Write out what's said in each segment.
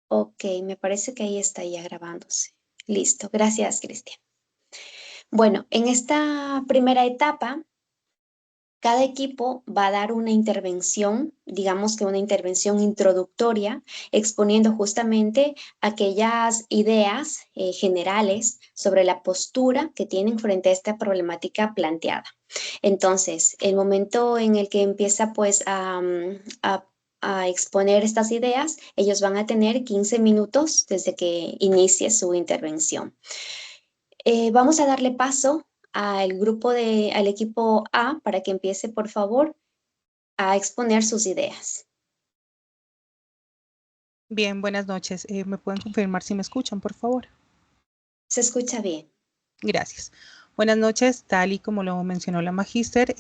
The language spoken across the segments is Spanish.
Ok, me parece que ahí está ya grabándose. Listo, gracias, Cristian. Bueno, en esta primera etapa, cada equipo va a dar una intervención, digamos que una intervención introductoria, exponiendo justamente aquellas ideas generales sobre la postura que tienen frente a esta problemática planteada. Entonces, el momento en el que empieza pues a exponer estas ideas, ellos van a tener 15 minutos desde que inicie su intervención. Vamos a darle paso al equipo A para que empiece, por favor, a exponer sus ideas. Bien, buenas noches. ¿Me pueden confirmar si me escuchan, por favor? Se escucha bien. Gracias. Buenas noches. Tal y como lo mencionó la magíster,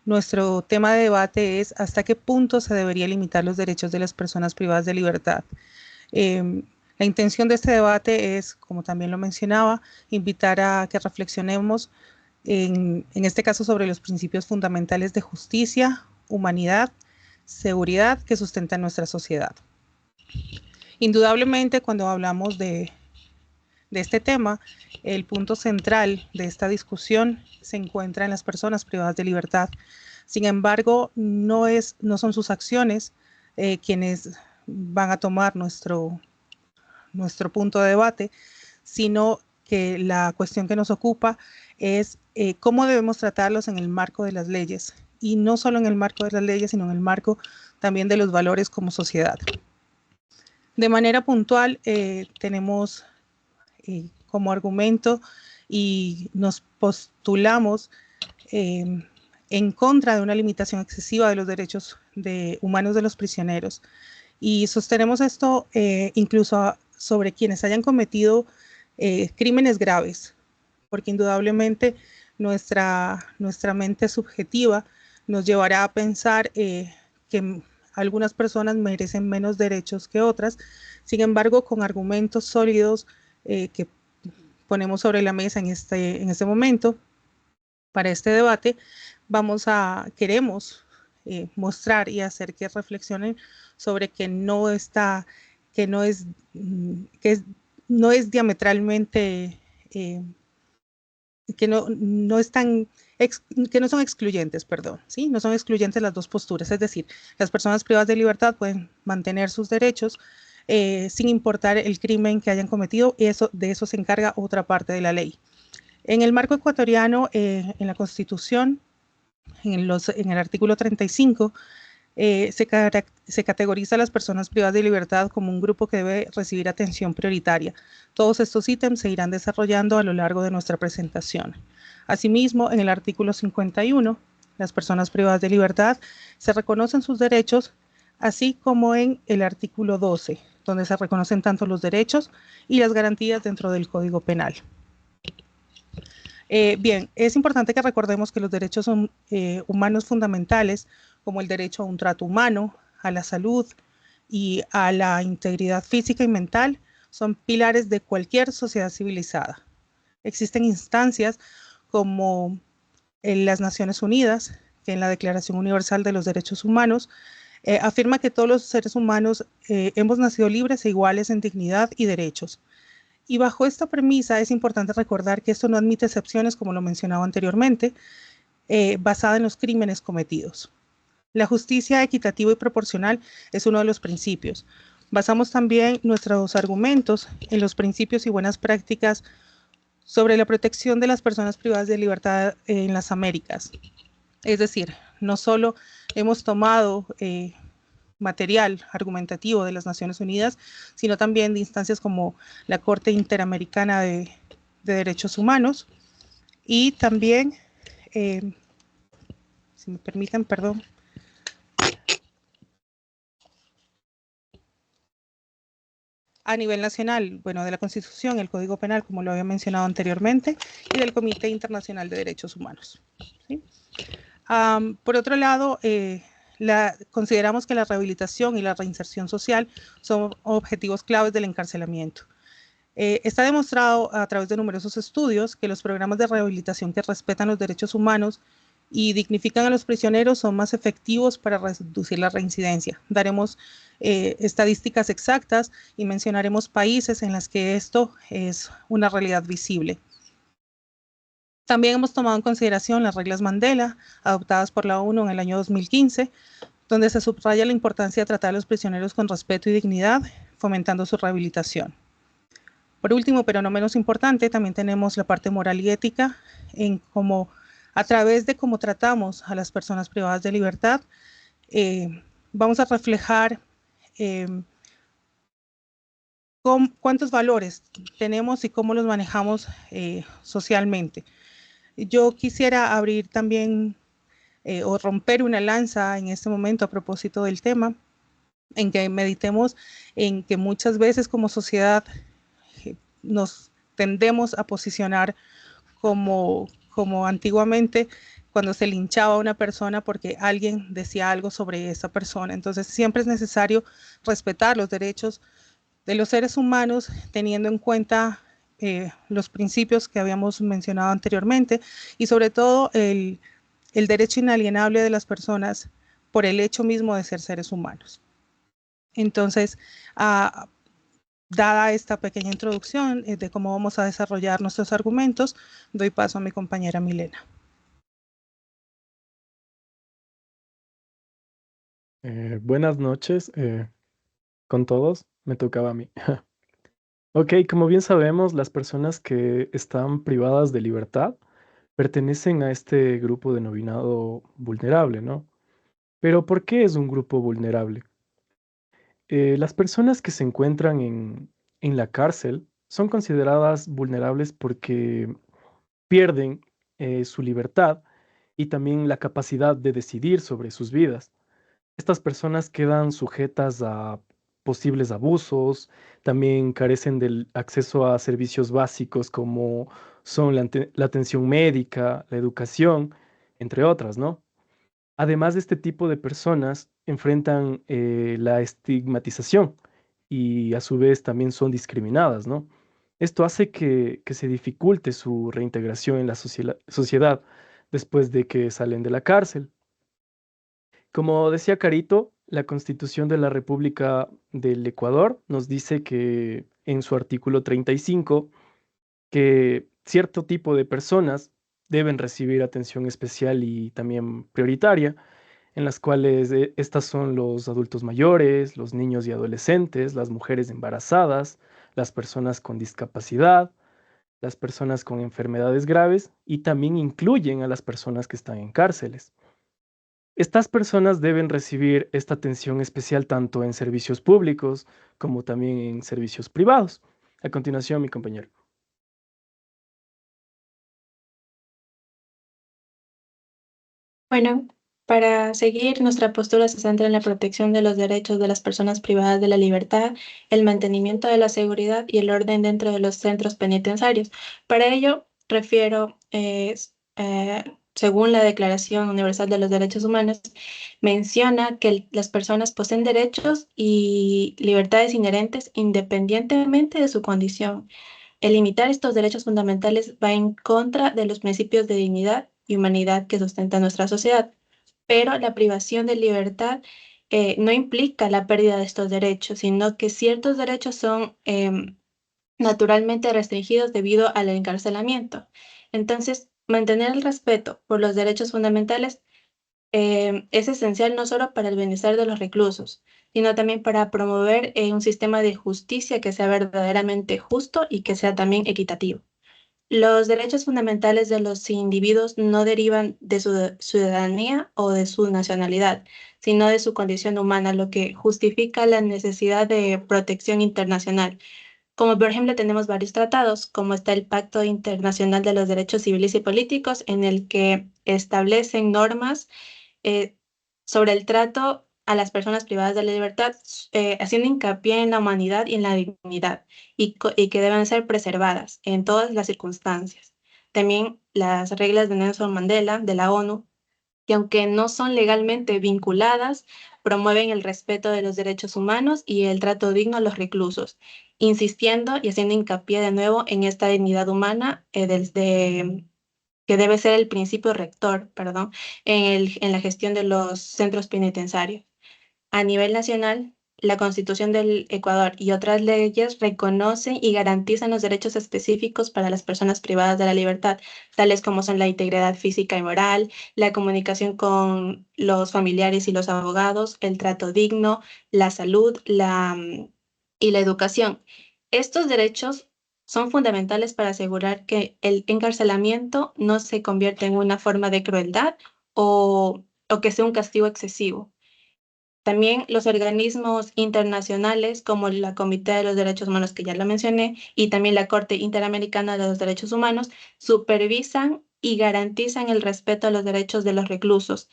nuestro tema de debate es hasta qué punto se debería limitar los derechos de las personas privadas de libertad. La intención de este debate es, como también lo mencionaba, invitar a que reflexionemos en este caso sobre los principios fundamentales de justicia, humanidad, seguridad que sustentan nuestra sociedad. Indudablemente, cuando hablamos de este tema, el punto central de esta discusión se encuentra en las personas privadas de libertad. Sin embargo, no son sus acciones quienes van a tomar nuestro punto de debate, sino que la cuestión que nos ocupa es cómo debemos tratarlos en el marco de las leyes, y no solo en el marco de las leyes, sino en el marco también de los valores como sociedad. De manera puntual, tenemos como argumento y nos postulamos en contra de una limitación excesiva de los derechos humanos de los prisioneros. Y sostenemos esto incluso sobre quienes hayan cometido crímenes graves, porque indudablemente nuestra mente subjetiva nos llevará a pensar que algunas personas merecen menos derechos que otras. Sin embargo, con argumentos sólidos que ponemos sobre la mesa en este momento para este debate, queremos mostrar y hacer que reflexionen sobre que no es diametralmente que no son excluyentes, perdón, ¿sí? No son excluyentes las dos posturas, es decir, las personas privadas de libertad pueden mantener sus derechos sin importar el crimen que hayan cometido, y de eso se encarga otra parte de la ley. En el marco ecuatoriano, en la Constitución, en el artículo 35, se categoriza a las personas privadas de libertad como un grupo que debe recibir atención prioritaria. Todos estos ítems se irán desarrollando a lo largo de nuestra presentación. Asimismo, en el artículo 51, las personas privadas de libertad se reconocen sus derechos, así como en el artículo 12, donde se reconocen tanto los derechos y las garantías dentro del Código Penal. Bien, es importante que recordemos que los derechos humanos fundamentales, como el derecho a un trato humano, a la salud y a la integridad física y mental, son pilares de cualquier sociedad civilizada. Existen instancias como en las Naciones Unidas, que en la Declaración Universal de los Derechos Humanos afirma que todos los seres humanos hemos nacido libres e iguales en dignidad y derechos. Y bajo esta premisa es importante recordar que esto no admite excepciones, como lo mencionaba anteriormente, basada en los crímenes cometidos. La justicia equitativa y proporcional es uno de los principios. Basamos también nuestros argumentos en los principios y buenas prácticas sobre la protección de las personas privadas de libertad en las Américas. Es decir, no solo hemos tomado material argumentativo de las Naciones Unidas, sino también de instancias como la Corte Interamericana de Derechos Humanos, y también, si me permiten, perdón, a nivel nacional, bueno, de la Constitución, el Código Penal, como lo había mencionado anteriormente, y del Comité Internacional de Derechos Humanos, ¿sí? Por otro lado, consideramos que la rehabilitación y la reinserción social son objetivos claves del encarcelamiento. Está demostrado a través de numerosos estudios que los programas de rehabilitación que respetan los derechos humanos y dignifican a los prisioneros son más efectivos para reducir la reincidencia. Daremos estadísticas exactas y mencionaremos países en los que esto es una realidad visible. También hemos tomado en consideración las reglas Mandela, adoptadas por la ONU en el año 2015, donde se subraya la importancia de tratar a los prisioneros con respeto y dignidad, fomentando su rehabilitación. Por último, pero no menos importante, también tenemos la parte moral y ética, en cómo, a través de cómo tratamos a las personas privadas de libertad, vamos a reflejar cuántos valores tenemos y cómo los manejamos socialmente. Yo quisiera abrir también o romper una lanza en este momento a propósito del tema, en que meditemos en que muchas veces como sociedad nos tendemos a posicionar como antiguamente cuando se linchaba a una persona porque alguien decía algo sobre esa persona. Entonces siempre es necesario respetar los derechos de los seres humanos teniendo en cuenta los principios que habíamos mencionado anteriormente y sobre todo el derecho inalienable de las personas por el hecho mismo de ser seres humanos. Entonces, dada esta pequeña introducción de cómo vamos a desarrollar nuestros argumentos, doy paso a mi compañera Milena. Buenas noches con todos. Me tocaba a mí. Ok, como bien sabemos, las personas que están privadas de libertad pertenecen a este grupo denominado vulnerable, ¿no? Pero ¿por qué es un grupo vulnerable? Las personas que se encuentran en la cárcel son consideradas vulnerables porque pierden su libertad y también la capacidad de decidir sobre sus vidas. Estas personas quedan sujetas a posibles abusos, también carecen del acceso a servicios básicos como son la atención médica, la educación, entre otras, ¿no? Además de este tipo de personas enfrentan la estigmatización y a su vez también son discriminadas, ¿no? Esto hace que se dificulte su reintegración en la sociedad después de que salen de la cárcel. Como decía Carito, la Constitución de la República del Ecuador nos dice que en su artículo 35 que cierto tipo de personas deben recibir atención especial y también prioritaria, en las cuales estas son los adultos mayores, los niños y adolescentes, las mujeres embarazadas, las personas con discapacidad, las personas con enfermedades graves y también incluyen a las personas que están en cárceles. Estas personas deben recibir esta atención especial tanto en servicios públicos como también en servicios privados. A continuación, mi compañero. Bueno, para seguir, nuestra postura se centra en la protección de los derechos de las personas privadas de la libertad, el mantenimiento de la seguridad y el orden dentro de los centros penitenciarios. Para ello, refiero, según la Declaración Universal de los Derechos Humanos, menciona que las personas poseen derechos y libertades inherentes independientemente de su condición. El limitar estos derechos fundamentales va en contra de los principios de dignidad y humanidad que sustentan nuestra sociedad, pero la privación de libertad no implica la pérdida de estos derechos, sino que ciertos derechos son naturalmente restringidos debido al encarcelamiento. Entonces, mantener el respeto por los derechos fundamentales es esencial no solo para el bienestar de los reclusos, sino también para promover un sistema de justicia que sea verdaderamente justo y que sea también equitativo. Los derechos fundamentales de los individuos no derivan de su ciudadanía o de su nacionalidad, sino de su condición humana, lo que justifica la necesidad de protección internacional. Como por ejemplo tenemos varios tratados, como está el Pacto Internacional de los Derechos Civiles y Políticos, en el que establecen normas eh, sobre el trato a las personas privadas de la libertad, haciendo hincapié en la humanidad y en la dignidad, y que deben ser preservadas en todas las circunstancias. También las reglas de Nelson Mandela, de la ONU, que aunque no son legalmente vinculadas, promueven el respeto de los derechos humanos y el trato digno a los reclusos, insistiendo y haciendo hincapié de nuevo en esta dignidad humana desde que debe ser el principio rector, perdón, en la gestión de los centros penitenciarios. A nivel nacional, la Constitución del Ecuador y otras leyes reconocen y garantizan los derechos específicos para las personas privadas de la libertad, tales como son la integridad física y moral, la comunicación con los familiares y los abogados, el trato digno, la salud, y la educación. Estos derechos son fundamentales para asegurar que el encarcelamiento no se convierta en una forma de crueldad o que sea un castigo excesivo. También los organismos internacionales como la Comité de los Derechos Humanos, que ya lo mencioné, y también la Corte Interamericana de los Derechos Humanos, supervisan y garantizan el respeto a los derechos de los reclusos,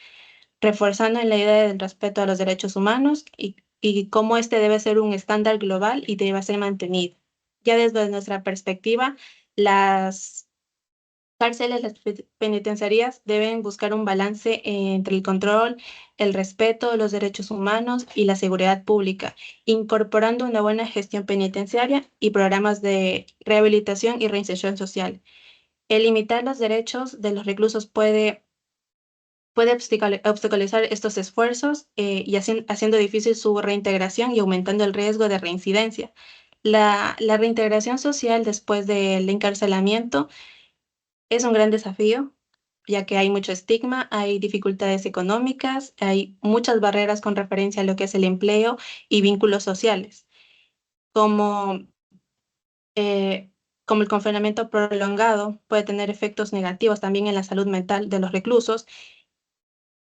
reforzando en la idea del respeto a los derechos humanos y cómo este debe ser un estándar global y debe ser mantenido. Ya desde nuestra perspectiva, las cárceles, las penitenciarías deben buscar un balance entre el control, el respeto, los derechos humanos y la seguridad pública, incorporando una buena gestión penitenciaria y programas de rehabilitación y reinserción social. El limitar los derechos de los reclusos puede obstaculizar estos esfuerzos y haciendo difícil su reintegración y aumentando el riesgo de reincidencia. La reintegración social después del encarcelamiento es un gran desafío, ya que hay mucho estigma, hay dificultades económicas, hay muchas barreras con referencia a lo que es el empleo y vínculos sociales, como, eh, como el confinamiento prolongado puede tener efectos negativos también en la salud mental de los reclusos,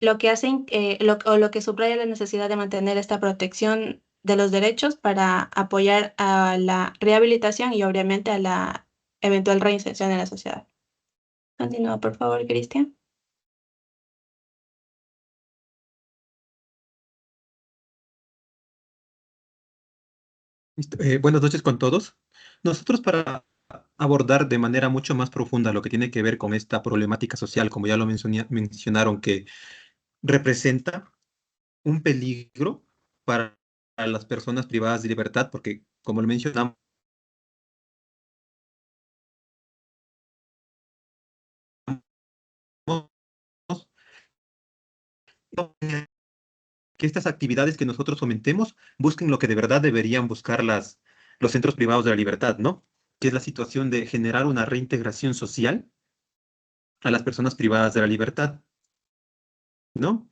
lo que hacen, lo que subraya la necesidad de mantener esta protección de los derechos para apoyar a la rehabilitación y obviamente a la eventual reinserción en la sociedad. Continúa, por favor, Cristian. Listo. Buenas noches con todos. Nosotros para abordar de manera mucho más profunda lo que tiene que ver con esta problemática social, como ya lo mencionaron, que representa un peligro para las personas privadas de libertad, porque como lo mencionamos, que estas actividades que nosotros fomentemos busquen lo que de verdad deberían buscar los centros privados de la libertad, ¿no? Que es la situación de generar una reintegración social a las personas privadas de la libertad, ¿no?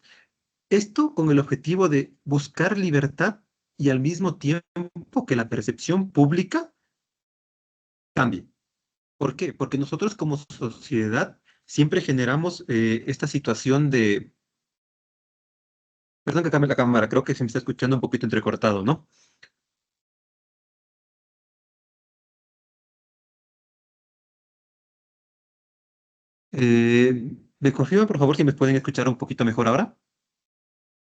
Esto con el objetivo de buscar libertad y al mismo tiempo que la percepción pública cambie. ¿Por qué? Porque nosotros como sociedad siempre generamos esta situación de... Perdón que cambie la cámara, creo que se me está escuchando un poquito entrecortado, ¿no? ¿Me confirman, por favor, si me pueden escuchar un poquito mejor ahora?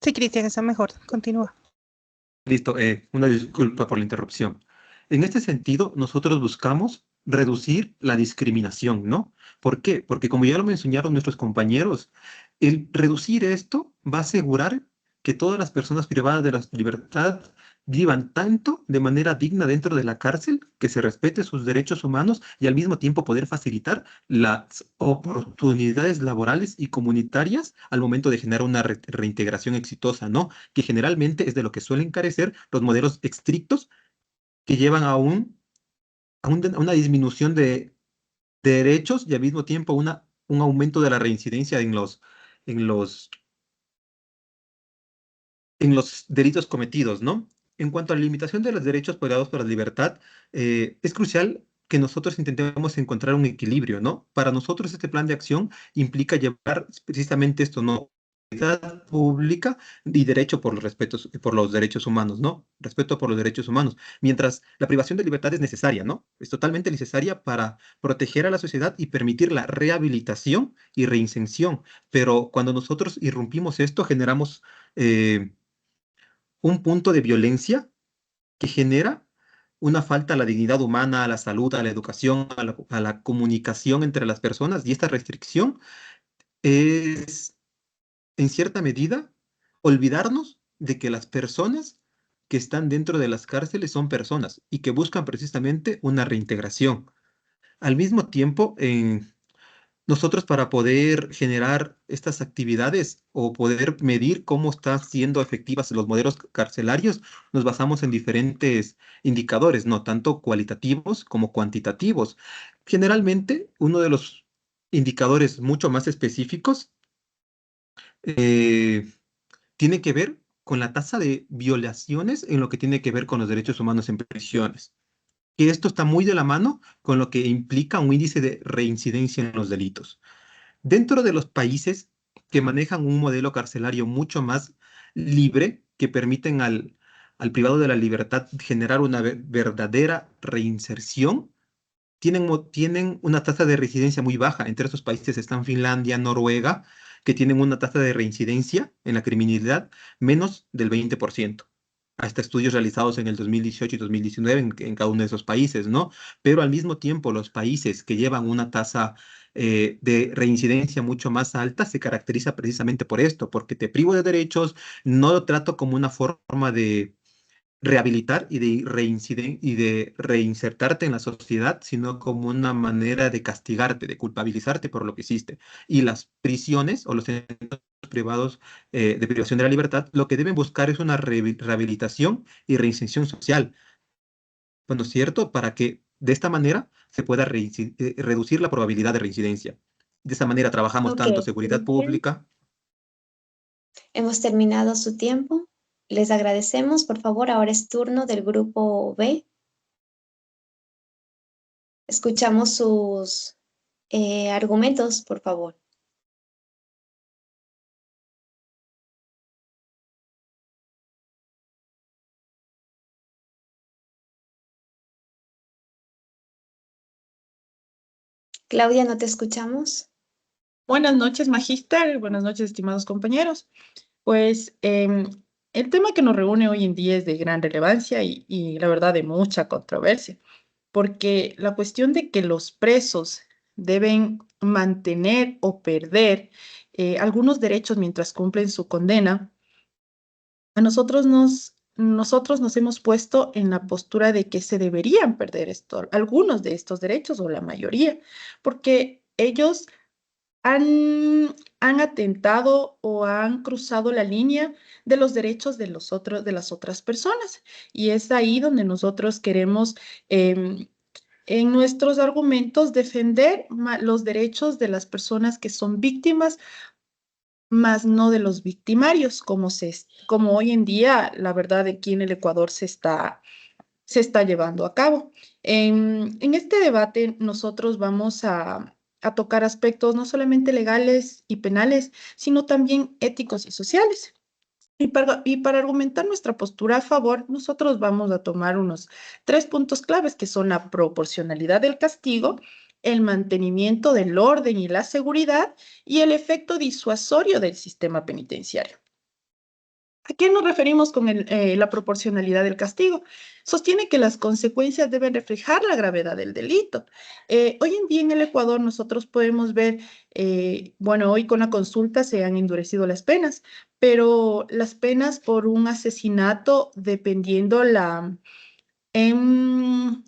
Sí, Cristian, está mejor. Continúa. Listo, una disculpa por la interrupción. En este sentido, nosotros buscamos reducir la discriminación, ¿no? ¿Por qué? Porque como ya lo mencionaron nuestros compañeros, el reducir esto va a asegurar que todas las personas privadas de la libertad vivan tanto de manera digna dentro de la cárcel, que se respete sus derechos humanos y al mismo tiempo poder facilitar las oportunidades laborales y comunitarias al momento de generar una reintegración exitosa, ¿no? Que generalmente es de lo que suelen carecer los modelos estrictos que llevan a una disminución de derechos y al mismo tiempo un aumento de la reincidencia en los, en los delitos cometidos, ¿no? En cuanto a la limitación de los derechos privados para la libertad, es crucial que nosotros intentemos encontrar un equilibrio, ¿no? Para nosotros este plan de acción implica llevar precisamente esto, ¿no? Seguridad pública y derecho por los respetos, por los derechos humanos, ¿no? Respeto por los derechos humanos. Mientras la privación de libertad es necesaria, ¿no? Es totalmente necesaria para proteger a la sociedad y permitir la rehabilitación y reinserción. Pero cuando nosotros irrumpimos esto, generamos un punto de violencia que genera una falta a la dignidad humana, a la salud, a la educación, a la comunicación entre las personas. Y esta restricción es, en cierta medida, olvidarnos de que las personas que están dentro de las cárceles son personas y que buscan precisamente una reintegración. Al mismo tiempo, Nosotros para poder generar estas actividades o poder medir cómo están siendo efectivas los modelos carcelarios, nos basamos en diferentes indicadores, no tanto cualitativos como cuantitativos. Generalmente, uno de los indicadores mucho más específicos eh, tiene que ver con la tasa de violaciones en lo que tiene que ver con los derechos humanos en prisiones. Y esto está muy de la mano con lo que implica un índice de reincidencia en los delitos. Dentro de los países que manejan un modelo carcelario mucho más libre, que permiten al privado de la libertad generar una verdadera reinserción, tienen una tasa de reincidencia muy baja. Entre esos países están Finlandia, Noruega, que tienen una tasa de reincidencia en la criminalidad menos del 20%. Hasta estudios realizados en el 2018 y 2019 en cada uno de esos países, ¿no? Pero al mismo tiempo, los países que llevan una tasa de reincidencia mucho más alta se caracteriza precisamente por esto, porque te privo de derechos, no lo trato como una forma de rehabilitar y de reinsertarte en la sociedad, sino como una manera de castigarte, de culpabilizarte por lo que hiciste. Y las prisiones o los centros privados de privación de la libertad, lo que deben buscar es una rehabilitación y reinserción social, bueno, ¿cierto? Para que de esta manera se pueda reducir la probabilidad de reincidencia. De esa manera trabajamos Ok, tanto seguridad Cristian, pública. hemos terminado su tiempo. Les agradecemos. Por favor, ahora es turno del grupo B. Escuchamos sus argumentos, por favor. Claudia, ¿no te escuchamos? Buenas noches, magíster. Buenas noches, estimados compañeros. Pues el tema que nos reúne hoy en día es de gran relevancia y la verdad de mucha controversia, porque la cuestión de que los presos deben mantener o perder algunos derechos mientras cumplen su condena, a nosotros nos hemos puesto en la postura de que se deberían perder algunos de estos derechos o la mayoría, porque ellos han atentado o han cruzado la línea de los derechos de las otras personas. Y es ahí donde nosotros queremos, en nuestros argumentos, defender los derechos de las personas que son víctimas, más no de los victimarios, como hoy en día, la verdad, aquí en el Ecuador se está llevando a cabo. En este debate nosotros vamos a tocar aspectos no solamente legales y penales, sino también éticos y sociales. Y para argumentar nuestra postura a favor, nosotros vamos a tomar unos 3 puntos claves, que son la proporcionalidad del castigo, el mantenimiento del orden y la seguridad y el efecto disuasorio del sistema penitenciario. ¿A qué nos referimos con la proporcionalidad del castigo? Sostiene que las consecuencias deben reflejar la gravedad del delito. Hoy en día en el Ecuador nosotros podemos ver, bueno, hoy con la consulta se han endurecido las penas, pero las penas por un asesinato, dependiendo em,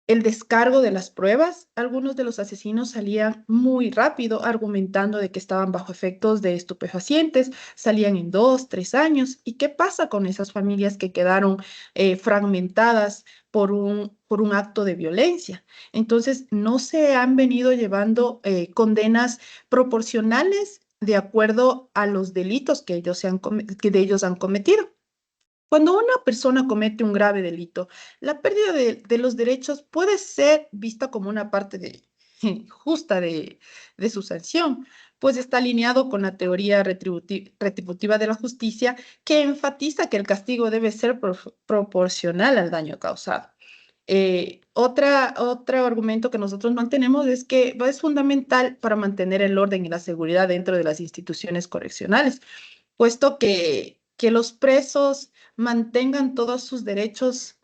el descargo de las pruebas, algunos de los asesinos salían muy rápido argumentando de que estaban bajo efectos de estupefacientes, salían en 2, 3 años. ¿Y qué pasa con esas familias que quedaron fragmentadas por un acto de violencia? Entonces, no se han venido llevando condenas proporcionales de acuerdo a los delitos que que ellos han cometido. Cuando una persona comete un grave delito, la pérdida de los derechos puede ser vista como una parte justa de su sanción, pues está alineado con la teoría retributiva de la justicia, que enfatiza que el castigo debe ser proporcional al daño causado. Otro argumento que nosotros mantenemos es que es fundamental para mantener el orden y la seguridad dentro de las instituciones correccionales, puesto que los presos mantengan todos sus derechos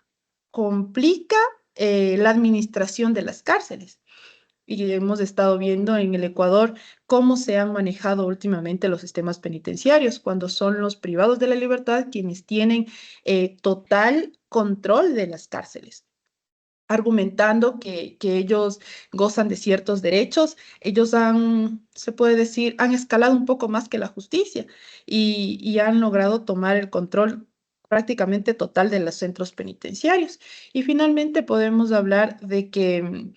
complica la administración de las cárceles. Y hemos estado viendo en el Ecuador cómo se han manejado últimamente los sistemas penitenciarios, cuando son los privados de la libertad quienes tienen total control de las cárceles. argumentando que ellos gozan de ciertos derechos. Ellos han, se puede decir, han escalado un poco más que la justicia y han logrado tomar el control prácticamente total de los centros penitenciarios. Y finalmente podemos hablar de que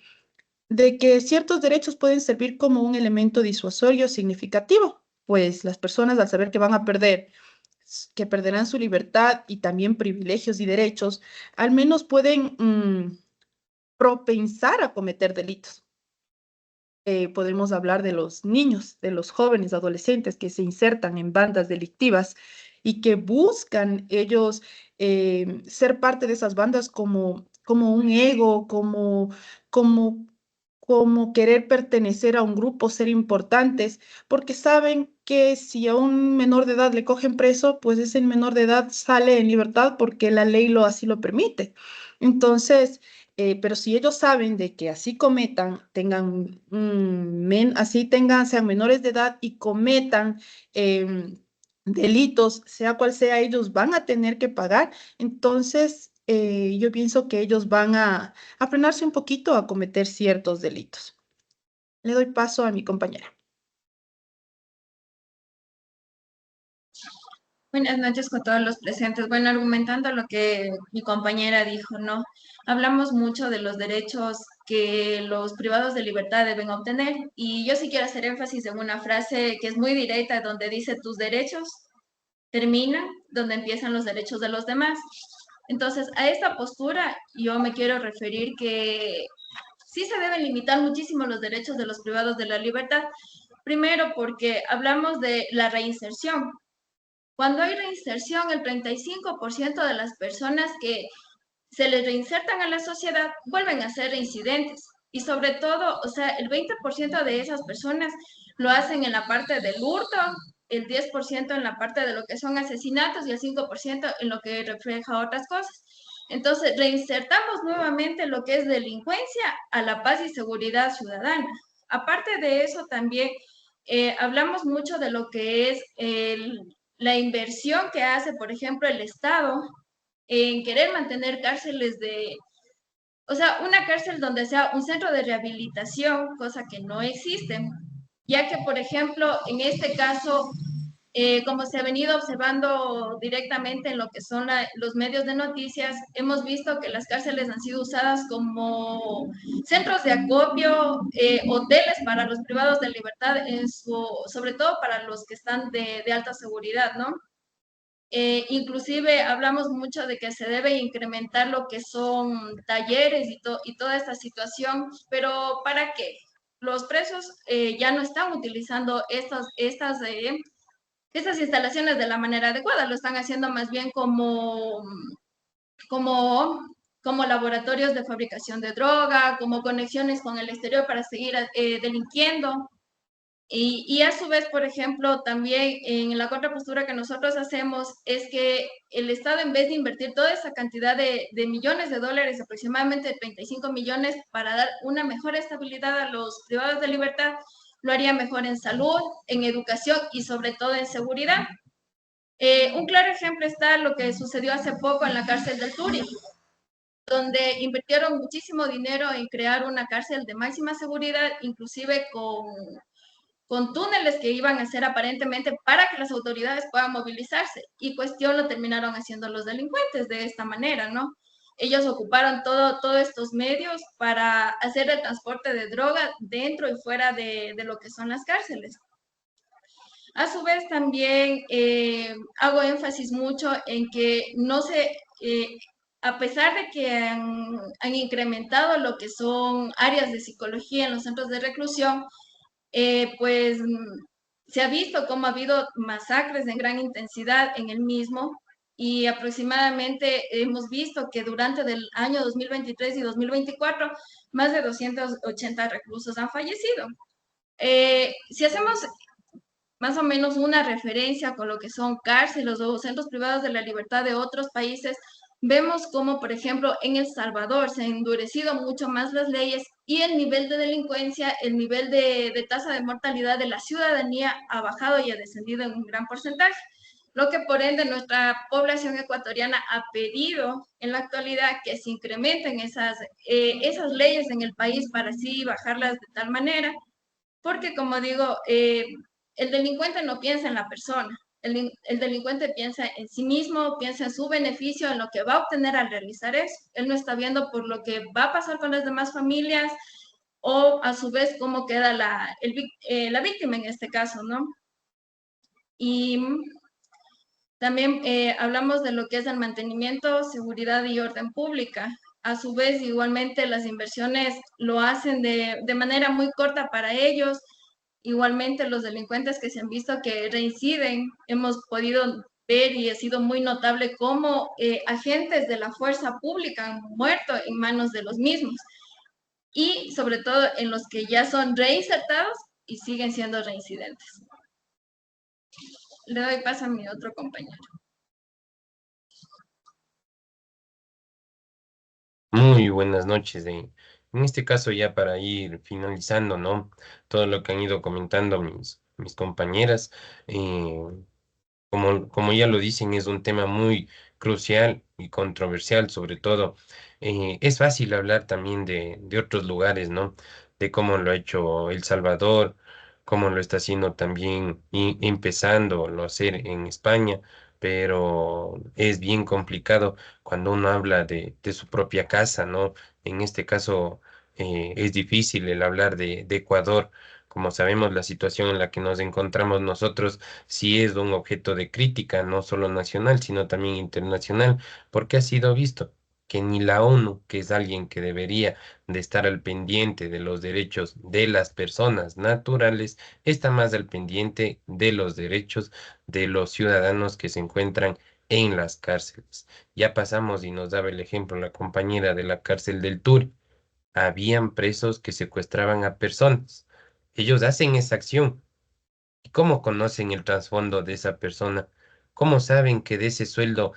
ciertos derechos pueden servir como un elemento disuasorio significativo, pues las personas al saber que van a perder, que perderán su libertad y también privilegios y derechos, al menos pueden propensar a cometer delitos. Podemos hablar de los niños, de los jóvenes, adolescentes que se insertan en bandas delictivas y que buscan ellos ser parte de esas bandas como un ego, como, como querer pertenecer a un grupo, ser importantes, porque saben que si a un menor de edad le cogen preso, pues ese menor de edad sale en libertad porque la ley así lo permite. Entonces, pero si ellos saben de que así cometan, tengan, así tengan, sean menores de edad y cometan delitos, sea cual sea, ellos van a tener que pagar. Entonces, yo pienso que ellos van a frenarse un poquito a cometer ciertos delitos. Le doy paso a mi compañera. Buenas noches con todos los presentes. Bueno, argumentando lo que mi compañera dijo, ¿no? Hablamos mucho de los derechos que los privados de libertad deben obtener y yo sí quiero hacer énfasis en una frase que es muy directa, donde dice tus derechos terminan donde empiezan los derechos de los demás. Entonces, a esta postura yo me quiero referir que sí se deben limitar muchísimo los derechos de los privados de la libertad. Primero, porque hablamos de la reinserción. Cuando hay reinserción, el 35% de las personas que se les reinsertan a la sociedad vuelven a ser reincidentes. Y sobre todo, o sea, el 20% de esas personas lo hacen en la parte del hurto, el 10% en la parte de lo que son asesinatos y el 5% en lo que refleja otras cosas. Entonces, reinsertamos nuevamente lo que es delincuencia a la paz y seguridad ciudadana. Aparte de eso, también hablamos mucho de lo que es la inversión que hace, por ejemplo, el Estado en querer mantener cárceles o sea, una cárcel donde sea un centro de rehabilitación, cosa que no existe, ya que, por ejemplo, en este caso, como se ha venido observando directamente en lo que son los medios de noticias, hemos visto que las cárceles han sido usadas como centros de acopio, hoteles para los privados de libertad, sobre todo para los que están de alta seguridad, ¿no? Inclusive hablamos mucho de que se debe incrementar lo que son talleres y toda esta situación, pero ¿para qué? Los presos ya no están utilizando estas instalaciones de la manera adecuada, lo están haciendo más bien como, como laboratorios de fabricación de droga, como conexiones con el exterior para seguir delinquiendo. Y a su vez, por ejemplo, también en la contrapostura que nosotros hacemos es que el Estado, en vez de invertir toda esa cantidad de millones de dólares, aproximadamente 35 millones, para dar una mejor estabilidad a los privados de libertad, lo haría mejor en salud, en educación y sobre todo en seguridad. Un claro ejemplo está lo que sucedió hace poco en la cárcel del Turi, donde invirtieron muchísimo dinero en crear una cárcel de máxima seguridad, inclusive con túneles que iban a ser aparentemente para que las autoridades puedan movilizarse. Y cuestión lo terminaron haciendo los delincuentes de esta manera, ¿no? Ellos ocuparon todos estos medios para hacer el transporte de droga dentro y fuera de lo que son las cárceles. A su vez, también hago énfasis mucho en que no se, a pesar de que han incrementado lo que son áreas de psicología en los centros de reclusión, pues se ha visto cómo ha habido masacres de gran intensidad en el mismo y aproximadamente hemos visto que durante el año 2023 y 2024 más de 280 reclusos han fallecido. Si hacemos más o menos una referencia con lo que son cárceles o centros privados de la libertad de otros países, vemos como, por ejemplo, en El Salvador se han endurecido mucho más las leyes y el nivel de delincuencia, el nivel de tasa de mortalidad de la ciudadanía ha bajado y ha descendido en un gran porcentaje. lo que por ende nuestra población ecuatoriana ha pedido en la actualidad que se incrementen esas leyes en el país para así bajarlas de tal manera, porque como digo, el delincuente no piensa en la persona, el delincuente piensa en sí mismo, piensa en su beneficio, en lo que va a obtener al realizar eso. Él no está viendo por lo que va a pasar con las demás familias o a su vez cómo queda la víctima en este caso, ¿no? Y también hablamos de lo que es el mantenimiento, seguridad y orden pública. A su vez, igualmente las inversiones lo hacen de manera muy corta para ellos. Igualmente los delincuentes que se han visto que reinciden, hemos podido ver y ha sido muy notable cómo agentes de la fuerza pública han muerto en manos de los mismos y sobre todo en los que ya son reinsertados y siguen siendo reincidentes. Le doy paso a mi otro compañero. Muy buenas noches. En este caso, ya para ir finalizando, ¿no? Todo lo que han ido comentando mis compañeras, como ya lo dicen, es un tema muy crucial y controversial, sobre todo. Es fácil hablar también de otros lugares, ¿no? De cómo lo ha hecho El Salvador, cómo lo está haciendo también y empezando a hacer en España, pero es bien complicado cuando uno habla de su propia casa, ¿no? En este caso, es difícil el hablar de Ecuador. Como sabemos, la situación en la que nos encontramos nosotros sí es un objeto de crítica, no solo nacional, sino también internacional, porque ha sido visto que ni la ONU, que es alguien que debería de estar al pendiente de los derechos de las personas naturales, está más al pendiente de los derechos de los ciudadanos que se encuentran en las cárceles. Ya pasamos y nos daba el ejemplo la compañera de la cárcel del Tur. Habían presos que secuestraban a personas. Ellos hacen esa acción. ¿Y cómo conocen el trasfondo de esa persona? ¿Cómo saben que de ese sueldo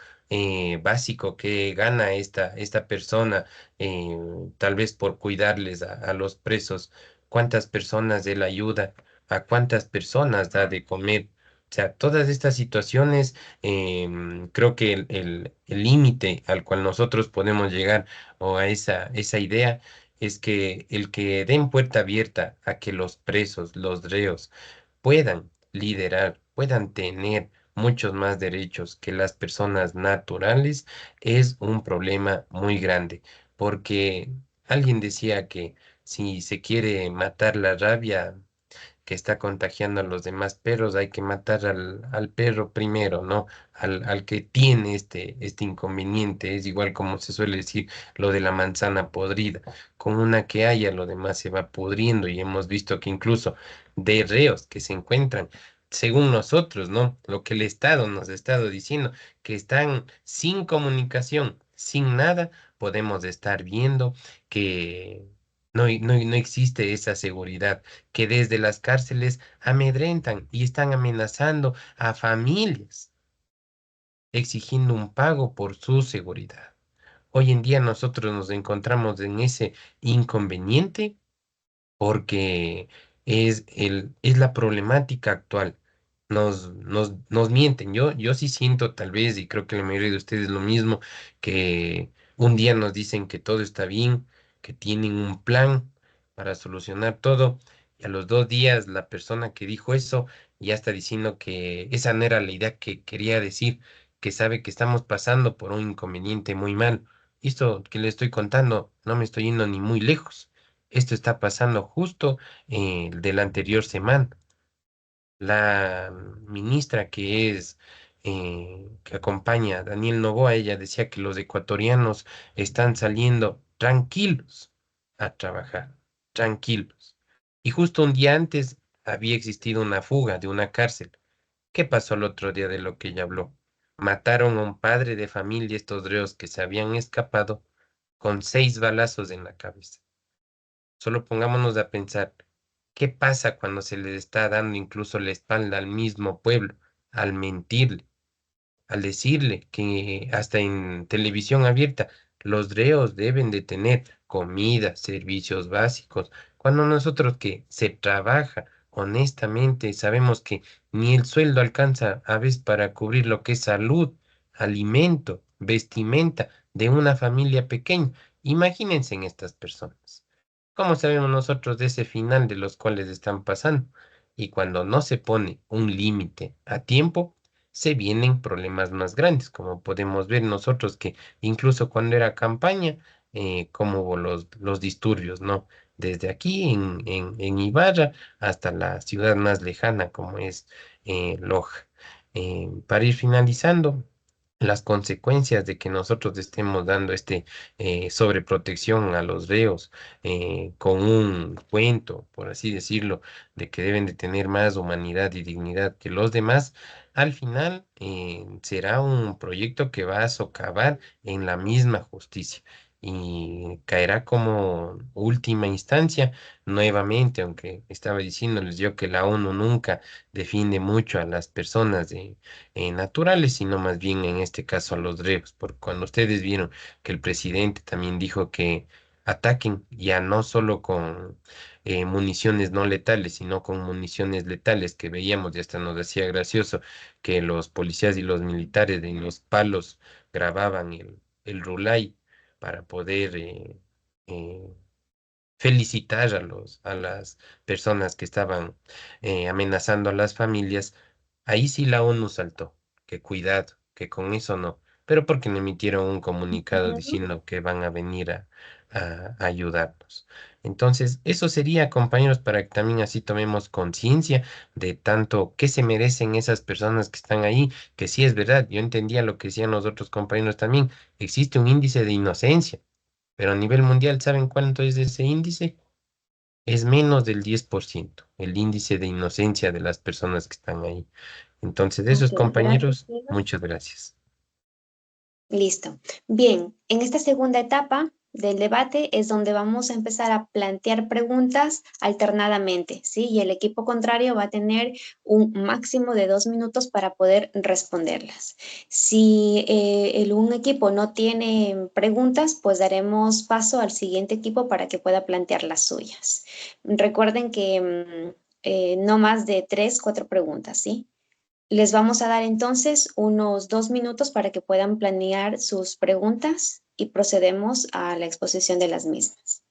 básico que gana esta persona, eh, tal vez por cuidarles a los presos, cuántas personas él ayuda, a cuántas personas da de comer? O sea, todas estas situaciones, creo que el límite al cual nosotros podemos llegar o a esa idea es que el que den puerta abierta a que los presos, los reos, puedan liderar, puedan tener muchos más derechos que las personas naturales, es un problema muy grande, porque alguien decía que si se quiere matar la rabia que está contagiando a los demás perros, hay que matar al perro primero, ¿no? Al que tiene este inconveniente. Es igual como se suele decir lo de la manzana podrida. Con una que haya, lo demás se va pudriendo y hemos visto que incluso de reos que se encuentran, según nosotros, ¿no? Lo que el Estado nos ha estado diciendo, que están sin comunicación, sin nada, podemos estar viendo que no existe esa seguridad, que desde las cárceles amedrentan y están amenazando a familias, exigiendo un pago por su seguridad. Hoy en día nosotros nos encontramos en ese inconveniente porque es la problemática actual. Nos mienten. Yo sí siento tal vez, y creo que la mayoría de ustedes lo mismo, que un día nos dicen que todo está bien, que tienen un plan para solucionar todo, y a los 2 días la persona que dijo eso ya está diciendo que esa no era la idea que quería decir, que sabe que estamos pasando por un inconveniente muy mal. Y esto que le estoy contando, no me estoy yendo ni muy lejos. Esto está pasando justo de la anterior semana. La ministra que acompaña a Daniel Noboa, ella decía que los ecuatorianos están saliendo tranquilos a trabajar, tranquilos. Y justo un día antes había existido una fuga de una cárcel. ¿Qué pasó el otro día de lo que ella habló? Mataron a un padre de familia, estos reos que se habían escapado, con 6 balazos en la cabeza. Solo pongámonos a pensar, ¿qué pasa cuando se le está dando incluso la espalda al mismo pueblo, al mentirle, al decirle que hasta en televisión abierta los reos deben de tener comida, servicios básicos, cuando nosotros que se trabaja honestamente, sabemos que ni el sueldo alcanza a veces para cubrir lo que es salud, alimento, vestimenta de una familia pequeña. Imagínense en estas personas. ¿Cómo sabemos nosotros de ese final de los cuales están pasando? Y cuando no se pone un límite a tiempo, se vienen problemas más grandes, como podemos ver nosotros que incluso cuando era campaña, como hubo los disturbios, ¿no? Desde aquí en Ibarra hasta la ciudad más lejana como es Loja. Para ir finalizando, las consecuencias de que nosotros estemos dando sobreprotección a los reos con un cuento, por así decirlo, de que deben de tener más humanidad y dignidad que los demás, al final será un proyecto que va a socavar en la misma justicia. Y caerá como última instancia nuevamente, aunque estaba diciéndoles yo que la ONU nunca defiende mucho a las personas naturales, sino más bien en este caso a los reos, porque cuando ustedes vieron que el presidente también dijo que ataquen ya no solo con municiones no letales, sino con municiones letales, que veíamos y hasta nos decía gracioso que los policías y los militares en los palos grababan el rulay para poder eh, felicitar a las personas que estaban amenazando a las familias. Ahí sí la ONU saltó, que cuidado, que con eso no, pero porque no emitieron un comunicado Ujú. diciendo que van a venir a ayudarnos. Entonces, eso sería, compañeros, para que también así tomemos conciencia de tanto que se merecen esas personas que están ahí, que sí es verdad, yo entendía lo que decían los otros compañeros también, existe un índice de inocencia, pero a nivel mundial, ¿saben cuánto es ese índice? Es menos del 10% el índice de inocencia de las personas que están ahí. Entonces, Ok, esos gracias, compañeros, Diego. muchas gracias. Listo. Bien, en esta segunda etapa del debate es donde vamos a empezar a plantear preguntas alternadamente, ¿sí? Y el equipo contrario va a tener un máximo de 2 minutos para poder responderlas. Si un equipo no tiene preguntas, pues daremos paso al siguiente equipo para que pueda plantear las suyas. Recuerden que no más de 3, 4 preguntas, ¿sí? Les vamos a dar entonces unos 2 minutos para que puedan planear sus preguntas y procedemos a la exposición de las mismas.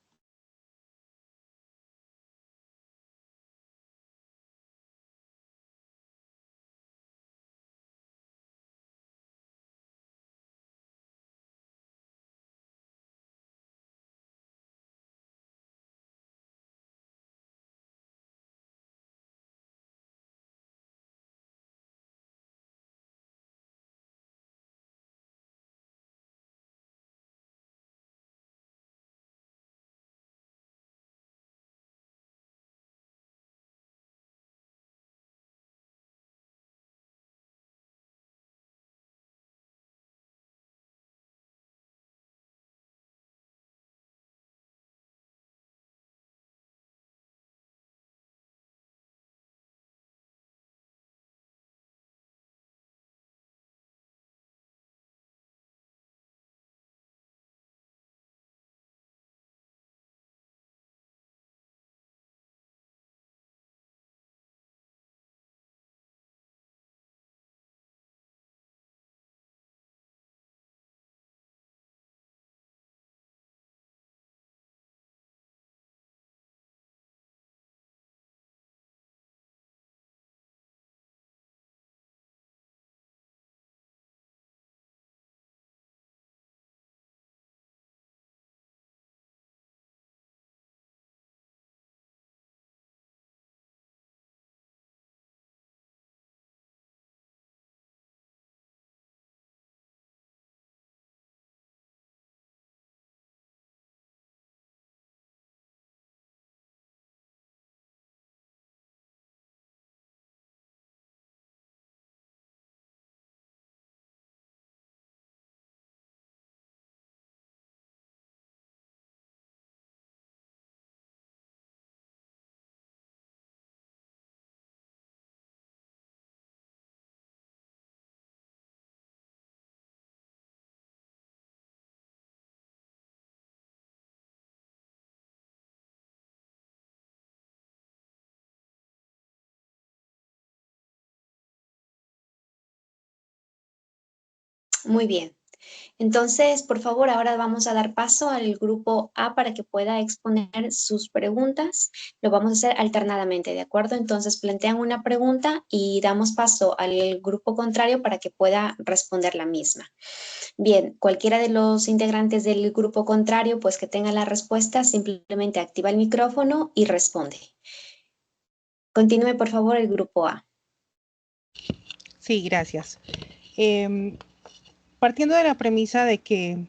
Muy bien. Entonces, por favor, ahora vamos a dar paso al grupo A para que pueda exponer sus preguntas. Lo vamos a hacer alternadamente, ¿de acuerdo? Entonces, plantean una pregunta y damos paso al grupo contrario para que pueda responder la misma. Bien, cualquiera de los integrantes del grupo contrario, pues que tenga la respuesta, simplemente activa el micrófono y responde. Continúe, por favor, el grupo A. Sí, gracias. Partiendo de la premisa de que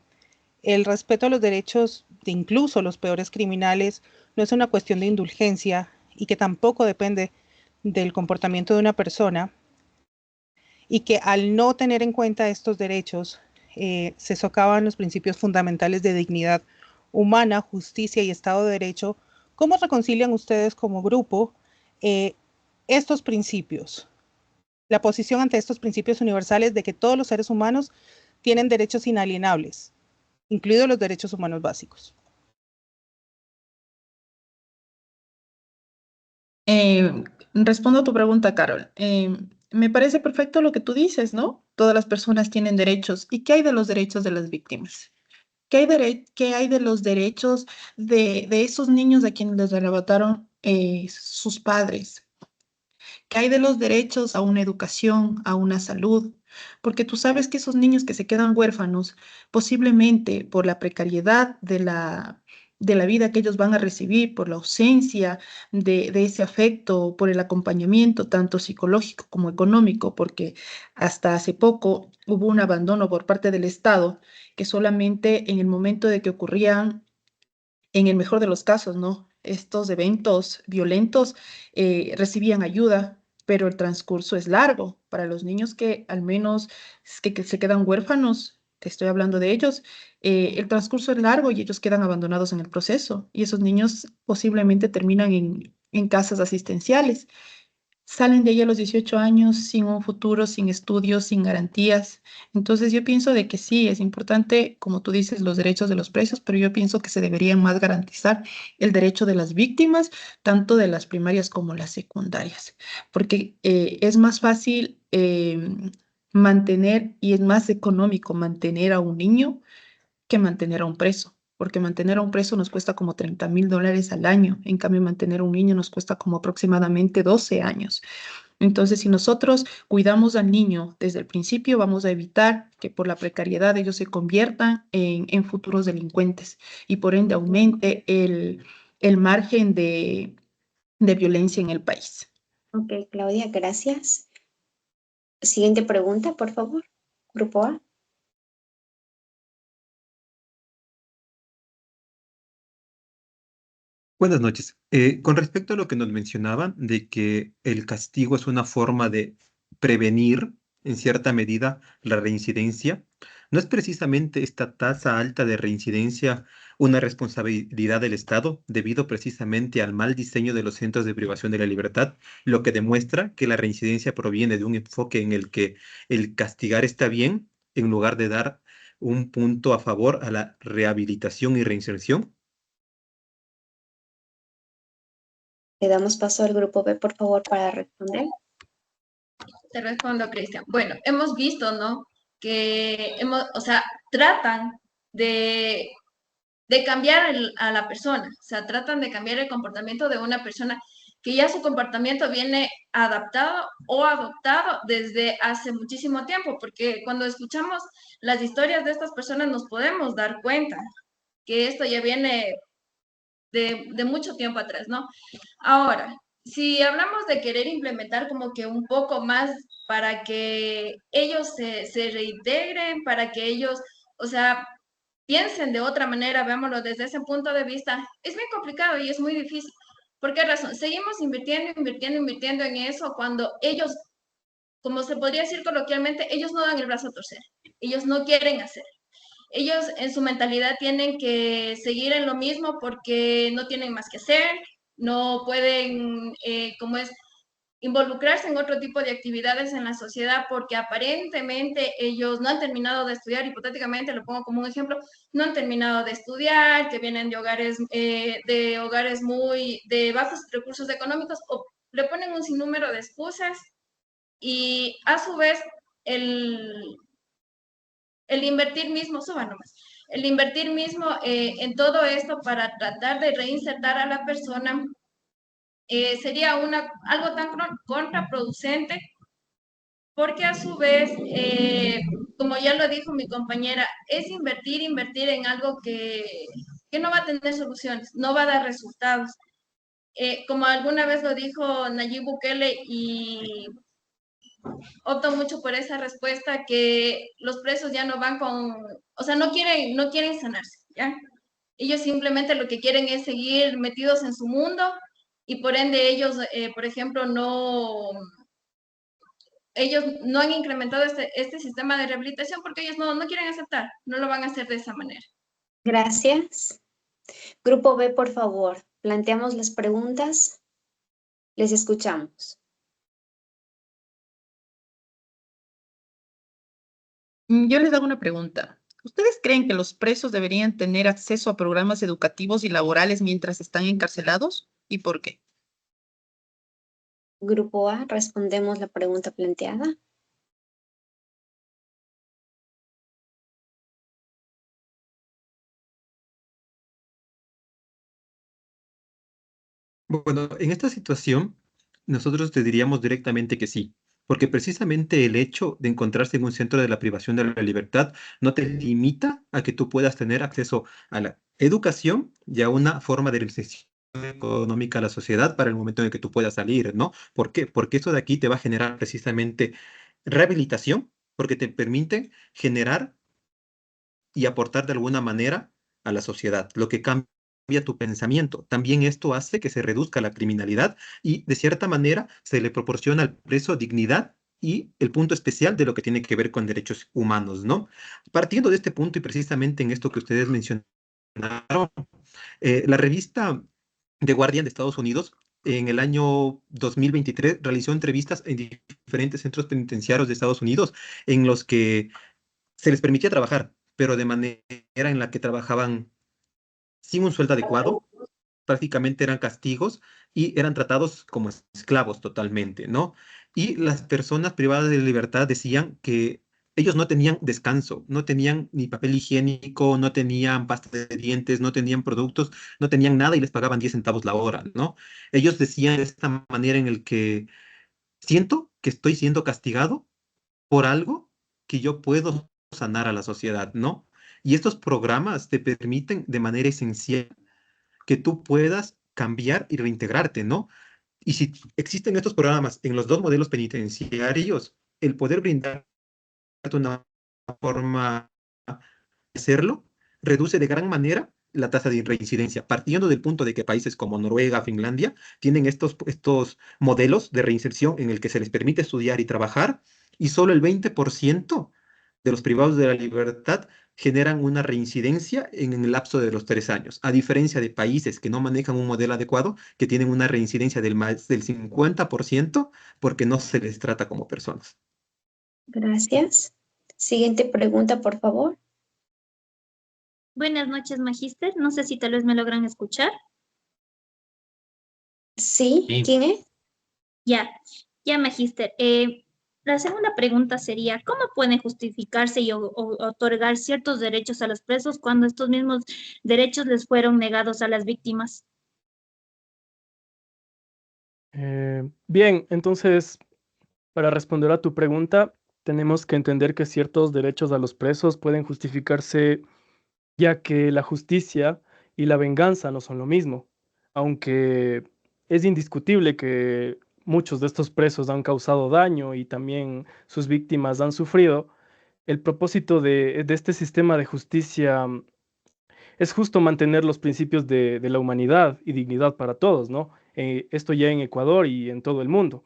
el respeto a los derechos de incluso los peores criminales no es una cuestión de indulgencia y que tampoco depende del comportamiento de una persona, y que al no tener en cuenta estos derechos se socavan los principios fundamentales de dignidad humana, justicia y Estado de Derecho. ¿Cómo reconcilian ustedes como grupo estos principios? La posición ante estos principios universales de que todos los seres humanos tienen derechos inalienables, incluidos los derechos humanos básicos. Respondo a tu pregunta, Carol. Me parece perfecto lo que tú dices, ¿no? Todas las personas tienen derechos. ¿Y qué hay de los derechos de las víctimas? ¿Qué hay de los derechos de esos niños a quienes les arrebataron sus padres? ¿Qué hay de los derechos a una educación, a una salud? Porque tú sabes que esos niños que se quedan huérfanos, posiblemente por la precariedad de la vida que ellos van a recibir, por la ausencia de ese afecto, por el acompañamiento tanto psicológico como económico, porque hasta hace poco hubo un abandono por parte del Estado que solamente en el momento de que ocurrían, en el mejor de los casos, ¿no? Estos eventos violentos recibían ayuda, pero el transcurso es largo. Para los niños que al menos que se quedan huérfanos, te estoy hablando de ellos, el transcurso es largo y ellos quedan abandonados en el proceso. Y esos niños posiblemente terminan en casas asistenciales. Salen de ahí a los 18 años sin un futuro, sin estudios, sin garantías. Entonces yo pienso de que sí, es importante, como tú dices, los derechos de los presos, pero yo pienso que se deberían más garantizar el derecho de las víctimas, tanto de las primarias como las secundarias, porque es más fácil mantener y es más económico mantener a un niño que mantener a un preso, porque mantener a un preso nos cuesta como $30,000 al año, en cambio mantener a un niño nos cuesta como aproximadamente 12 años. Entonces, si nosotros cuidamos al niño desde el principio, vamos a evitar que por la precariedad ellos se conviertan en futuros delincuentes y por ende aumente el margen de violencia en el país. Ok, Claudia, gracias. Siguiente pregunta, por favor. Grupo A. Buenas noches. Con respecto a lo que nos mencionaban de que el castigo es una forma de prevenir, en cierta medida, la reincidencia, ¿no es precisamente esta tasa alta de reincidencia una responsabilidad del Estado debido precisamente al mal diseño de los centros de privación de la libertad, lo que demuestra que la reincidencia proviene de un enfoque en el que el castigar está bien en lugar de dar un punto a favor a la rehabilitación y reinserción? Le damos paso al grupo B, por favor, para responder. Te respondo, Cristian. Bueno, hemos visto, ¿no? O sea, tratan de, de cambiar a la persona, o sea, tratan de cambiar el comportamiento de una persona que ya su comportamiento viene adaptado o adoptado desde hace muchísimo tiempo, porque cuando escuchamos las historias de estas personas nos podemos dar cuenta que esto ya viene de mucho tiempo atrás, ¿no? Ahora, si hablamos de querer implementar como que un poco más para que ellos se reintegren, para que ellos, o sea, piensen de otra manera, veámoslo desde ese punto de vista, es muy complicado y es muy difícil. ¿Por qué razón? Seguimos invirtiendo en eso cuando ellos, como se podría decir coloquialmente, ellos no dan el brazo a torcer, ellos no quieren hacer. Ellos en su mentalidad tienen que seguir en lo mismo porque no tienen más que hacer, no pueden, como es, involucrarse en otro tipo de actividades en la sociedad porque aparentemente ellos no han terminado de estudiar, hipotéticamente lo pongo como un ejemplo, no han terminado de estudiar, que vienen de hogares muy de bajos recursos económicos o le ponen un sinnúmero de excusas y a su vez el, el invertir mismo, suba nomás, el invertir mismo en todo esto para tratar de reinsertar a la persona sería algo tan contraproducente, porque a su vez, como ya lo dijo mi compañera, es invertir en algo que no va a tener soluciones, no va a dar resultados. Como alguna vez lo dijo Nayib Bukele, y opto mucho por esa respuesta, que los presos ya no van o sea, no quieren sanarse, ¿ya? Ellos simplemente lo que quieren es seguir metidos en su mundo, y por ende por ejemplo, ellos no han incrementado este sistema de rehabilitación porque ellos no quieren aceptar, no lo van a hacer de esa manera. Gracias. Grupo B, por favor, planteamos las preguntas. Les escuchamos. Yo les hago una pregunta. ¿Ustedes creen que los presos deberían tener acceso a programas educativos y laborales mientras están encarcelados? ¿Y por qué? Grupo A, respondemos la pregunta planteada. Bueno, en esta situación, nosotros te diríamos directamente que sí, porque precisamente el hecho de encontrarse en un centro de la privación de la libertad no te limita a que tú puedas tener acceso a la educación y a una forma de reinserción económica a la sociedad para el momento en el que tú puedas salir, ¿no? ¿Por qué? Porque esto de aquí te va a generar precisamente rehabilitación, porque te permite generar y aportar de alguna manera a la sociedad, lo que cambia tu pensamiento. También esto hace que se reduzca la criminalidad y de cierta manera se le proporciona al preso dignidad y el punto especial de lo que tiene que ver con derechos humanos, ¿no? Partiendo de este punto y precisamente en esto que ustedes mencionaron, la revista The Guardian de Estados Unidos en el año 2023 realizó entrevistas en diferentes centros penitenciarios de Estados Unidos en los que se les permitía trabajar, pero de manera en la que trabajaban sin un sueldo adecuado, prácticamente eran castigos y eran tratados como esclavos totalmente, ¿no? Y las personas privadas de libertad decían que ellos no tenían descanso, no tenían ni papel higiénico, no tenían pasta de dientes, no tenían productos, no tenían nada y les pagaban 10 centavos la hora, ¿no? Ellos decían de esta manera en el que siento que estoy siendo castigado por algo que yo puedo sanar a la sociedad, ¿no? Y estos programas te permiten de manera esencial que tú puedas cambiar y reintegrarte, ¿no? Y si existen estos programas en los dos modelos penitenciarios, el poder brindarte una forma de hacerlo reduce de gran manera la tasa de reincidencia, partiendo del punto de que países como Noruega, Finlandia, tienen estos modelos de reinserción en el que se les permite estudiar y trabajar, y solo el 20% de los privados de la libertad generan una reincidencia en el lapso de los 3 años, a diferencia de países que no manejan un modelo adecuado, que tienen una reincidencia del más del 50% porque no se les trata como personas. Gracias. Siguiente pregunta, por favor. Buenas noches, magíster. No sé si tal vez me logran escuchar. Sí, Sí. ¿quién es? Ya, magíster. La segunda pregunta sería, ¿cómo pueden justificarse y otorgar ciertos derechos a los presos cuando estos mismos derechos les fueron negados a las víctimas? Bien, entonces, para responder a tu pregunta, tenemos que entender que ciertos derechos a los presos pueden justificarse ya que la justicia y la venganza no son lo mismo, aunque es indiscutible que muchos de estos presos han causado daño y también sus víctimas han sufrido. El propósito de este sistema de justicia es justo mantener los principios de la humanidad y dignidad para todos, ¿no? Esto ya en Ecuador y en todo el mundo,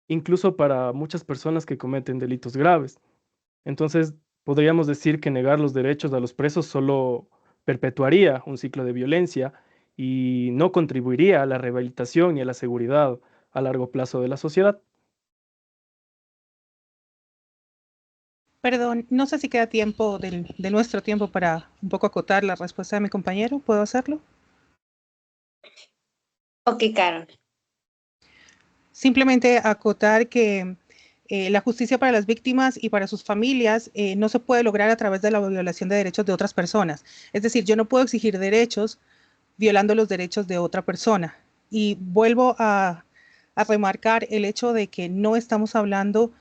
incluso para muchas personas que cometen delitos graves. Entonces, podríamos decir que negar los derechos a los presos solo perpetuaría un ciclo de violencia y no contribuiría a la rehabilitación y a la seguridad a largo plazo de la sociedad. Perdón, no sé si queda tiempo de nuestro tiempo para un poco acotar la respuesta de mi compañero. ¿Puedo hacerlo? Ok, Carol. Simplemente acotar que La justicia para las víctimas y para sus familias no se puede lograr a través de la violación de derechos de otras personas. Es decir, yo no puedo exigir derechos violando los derechos de otra persona. Y vuelvo a remarcar el hecho de que no estamos hablando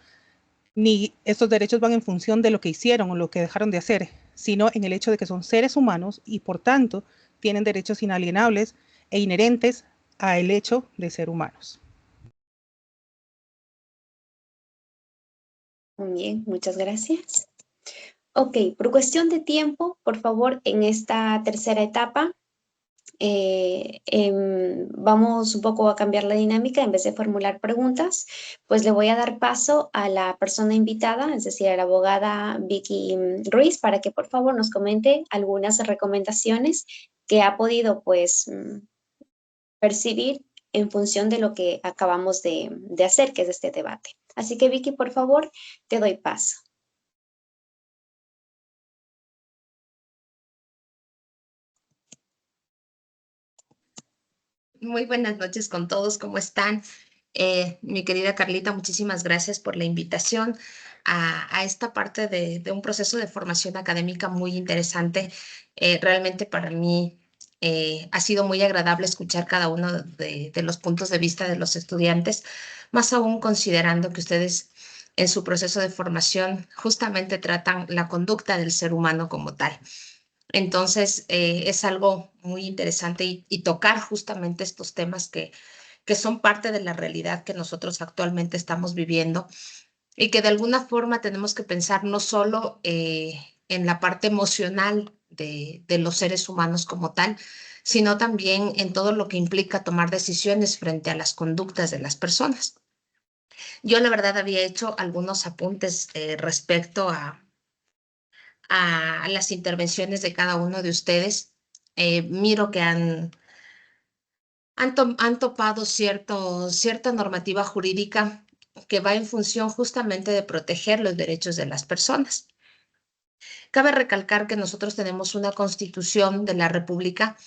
ni estos derechos van en función de lo que hicieron o lo que dejaron de hacer, sino en el hecho de que son seres humanos y por tanto tienen derechos inalienables e inherentes al hecho de ser humanos. Muy bien, muchas gracias. Ok, por cuestión de tiempo, por favor, en esta tercera etapa, vamos un poco a cambiar la dinámica. En vez de formular preguntas, pues le voy a dar paso a la persona invitada, es decir, a la abogada Vicky Ruiz, para que por favor nos comente algunas recomendaciones que ha podido pues percibir en función de lo que acabamos de hacer, que es este debate. Así que Vicky, por favor, te doy paso. Muy buenas noches con todos, ¿cómo están? Mi querida Carlita, muchísimas gracias por la invitación a esta parte de un proceso de formación académica muy interesante. Realmente para mí ha sido muy agradable escuchar cada uno de los puntos de vista de los estudiantes, más aún considerando que ustedes en su proceso de formación justamente tratan la conducta del ser humano como tal. Entonces, es algo muy interesante y tocar justamente estos temas que son parte de la realidad que nosotros actualmente estamos viviendo y que de alguna forma tenemos que pensar no solo en la parte emocional de los seres humanos como tal, sino también en todo lo que implica tomar decisiones frente a las conductas de las personas. Yo, la verdad, había hecho algunos apuntes respecto a las intervenciones de cada uno de ustedes. Miro que han topado cierta normativa jurídica que va en función justamente de proteger los derechos de las personas. Cabe recalcar que nosotros tenemos una constitución de la República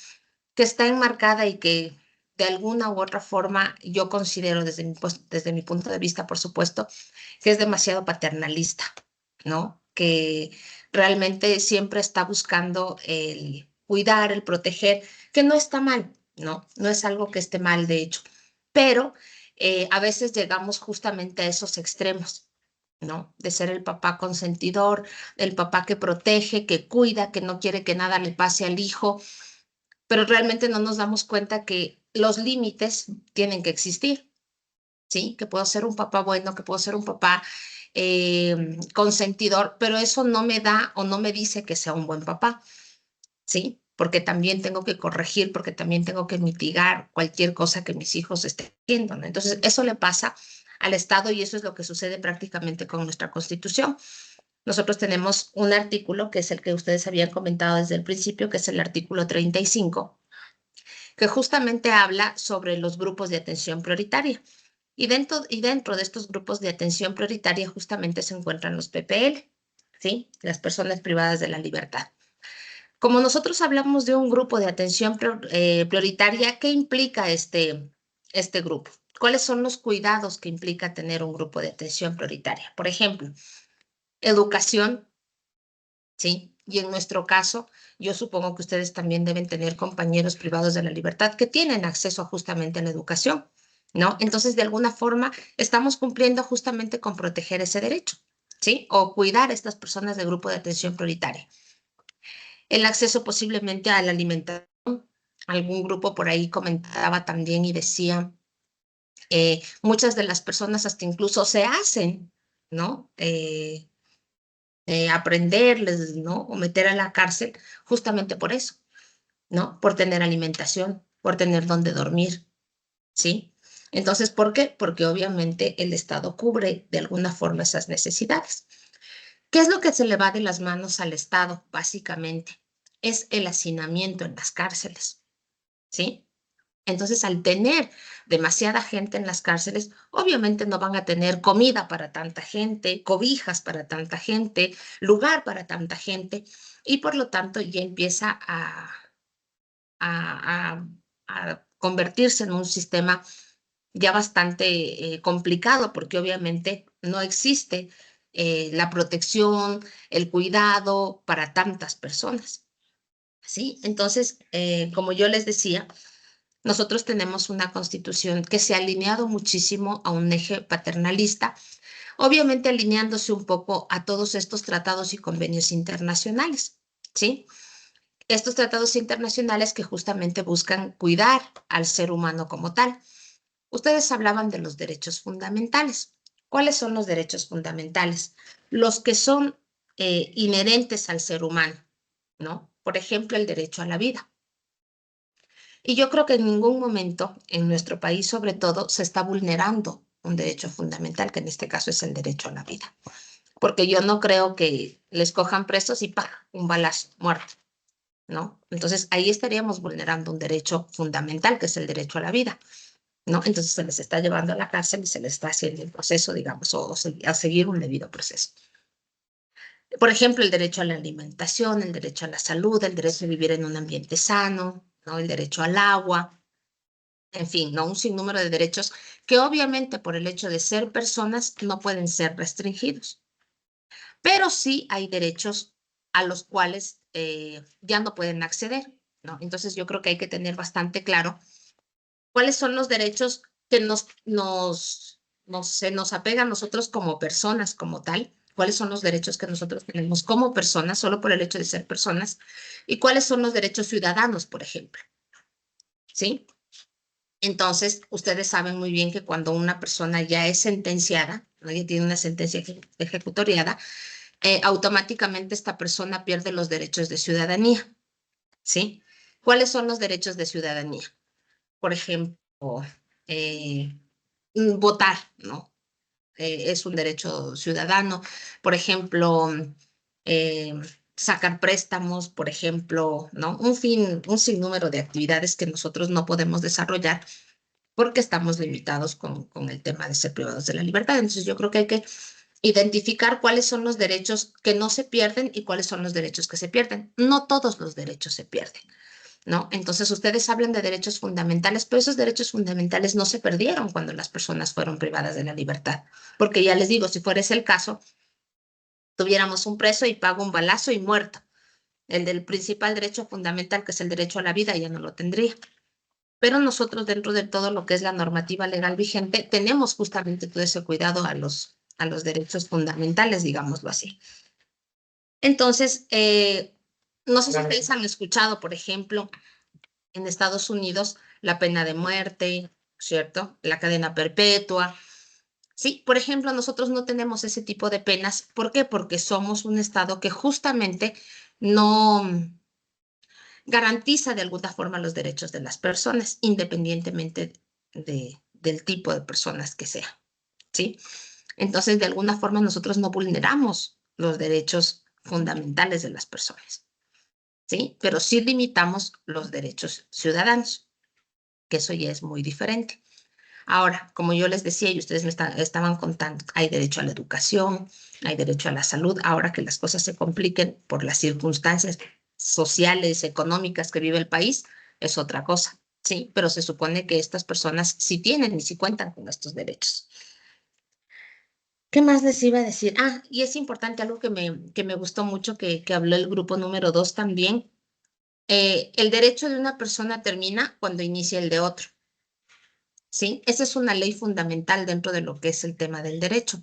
que está enmarcada y que de alguna u otra forma yo considero desde mi punto de vista, por supuesto, que es demasiado paternalista, ¿no? Que realmente siempre está buscando el cuidar, el proteger, que no está mal, ¿no? No es algo que esté mal, de hecho, pero a veces llegamos justamente a esos extremos, ¿no? De ser el papá consentidor, el papá que protege, que cuida, que no quiere que nada le pase al hijo, pero realmente no nos damos cuenta que los límites tienen que existir, ¿sí? Que puedo ser un papá bueno, que puedo ser un papá consentidor, pero eso no me da o no me dice que sea un buen papá, ¿sí? Porque también tengo que corregir, porque también tengo que mitigar cualquier cosa que mis hijos estén haciendo, ¿no? Entonces, eso le pasa al Estado y eso es lo que sucede prácticamente con nuestra Constitución. Nosotros tenemos un artículo, que es el que ustedes habían comentado desde el principio, que es el artículo 35, que justamente habla sobre los grupos de atención prioritaria. Y dentro de estos grupos de atención prioritaria justamente se encuentran los PPL, ¿sí? Las personas privadas de la libertad. Como nosotros hablamos de un grupo de atención prioritaria, ¿qué implica este grupo? ¿Cuáles son los cuidados que implica tener un grupo de atención prioritaria? Por ejemplo, educación, ¿sí? Y en nuestro caso, yo supongo que ustedes también deben tener compañeros privados de la libertad que tienen acceso justamente a la educación, ¿no? Entonces, de alguna forma, estamos cumpliendo justamente con proteger ese derecho, ¿sí? O cuidar a estas personas del grupo de atención prioritaria. El acceso posiblemente a la alimentación. Algún grupo por ahí comentaba también y decía, muchas de las personas hasta incluso se hacen, ¿no? Aprenderles, ¿no? O meter a la cárcel justamente por eso, ¿no? Por tener alimentación, por tener donde dormir, ¿sí? Entonces, ¿por qué? Porque obviamente el Estado cubre de alguna forma esas necesidades. ¿Qué es lo que se le va de las manos al Estado, básicamente? Es el hacinamiento en las cárceles, ¿sí? Entonces, al tener demasiada gente en las cárceles, obviamente no van a tener comida para tanta gente, cobijas para tanta gente, lugar para tanta gente, y por lo tanto ya empieza a convertirse en un sistema ya bastante complicado, porque obviamente no existe la protección, el cuidado para tantas personas. ¿Sí? Entonces, como yo les decía, nosotros tenemos una constitución que se ha alineado muchísimo a un eje paternalista, obviamente alineándose un poco a todos estos tratados y convenios internacionales, ¿sí? Estos tratados internacionales que justamente buscan cuidar al ser humano como tal. Ustedes hablaban de los derechos fundamentales. ¿Cuáles son los derechos fundamentales? Los que son inherentes al ser humano, ¿no? Por ejemplo, el derecho a la vida. Y yo creo que en ningún momento en nuestro país, sobre todo, se está vulnerando un derecho fundamental, que en este caso es el derecho a la vida. Porque yo no creo que les cojan presos y ¡pah! Un balazo, muerto, ¿no? Entonces ahí estaríamos vulnerando un derecho fundamental, que es el derecho a la vida, ¿no? Entonces se les está llevando a la cárcel y se les está haciendo el proceso, digamos, o a seguir un debido proceso. Por ejemplo, el derecho a la alimentación, el derecho a la salud, el derecho a vivir en un ambiente sano, ¿no? El derecho al agua, en fin, ¿no? Un sinnúmero de derechos que obviamente por el hecho de ser personas no pueden ser restringidos. Pero sí hay derechos a los cuales ya no pueden acceder, ¿no? Entonces yo creo que hay que tener bastante claro cuáles son los derechos que se nos apegan a nosotros como personas, como tal, cuáles son los derechos que nosotros tenemos como personas, solo por el hecho de ser personas, y cuáles son los derechos ciudadanos, por ejemplo, ¿sí? Entonces, ustedes saben muy bien que cuando una persona ya es sentenciada, ¿no? Ya tiene una sentencia ejecutoriada, automáticamente esta persona pierde los derechos de ciudadanía, ¿sí? ¿Cuáles son los derechos de ciudadanía? Por ejemplo, votar, ¿no? Es un derecho ciudadano. Por ejemplo, sacar préstamos, por ejemplo, ¿no? Un sinnúmero de actividades que nosotros no podemos desarrollar porque estamos limitados con el tema de ser privados de la libertad. Entonces yo creo que hay que identificar cuáles son los derechos que no se pierden y cuáles son los derechos que se pierden. No todos los derechos se pierden, ¿no? Entonces ustedes hablan de derechos fundamentales, pero esos derechos fundamentales no se perdieron cuando las personas fueron privadas de la libertad. Porque ya les digo, si fuera ese el caso, tuviéramos un preso y pago un balazo y muerto. El del principal derecho fundamental, que es el derecho a la vida, ya no lo tendría. Pero nosotros, dentro de todo lo que es la normativa legal vigente, tenemos justamente todo ese cuidado a los derechos fundamentales, digámoslo así. Entonces, no sé si ustedes han escuchado, por ejemplo, en Estados Unidos, la pena de muerte, ¿cierto? La cadena perpetua. Sí, por ejemplo, nosotros no tenemos ese tipo de penas. ¿Por qué? Porque somos un estado que justamente no garantiza de alguna forma los derechos de las personas, independientemente del tipo de personas que sea, ¿sí? Entonces, de alguna forma, nosotros no vulneramos los derechos fundamentales de las personas, ¿sí? Pero sí limitamos los derechos ciudadanos, que eso ya es muy diferente. Ahora, como yo les decía y ustedes me estaban contando, hay derecho a la educación, hay derecho a la salud. Ahora que las cosas se compliquen por las circunstancias sociales, económicas que vive el país, es otra cosa, ¿sí? Pero se supone que estas personas sí tienen y sí cuentan con estos derechos. ¿Qué más les iba a decir? Ah, y es importante algo que me gustó mucho que habló el grupo número 2 también. El derecho de una persona termina cuando inicia el de otro. ¿Sí? Esa es una ley fundamental dentro de lo que es el tema del derecho.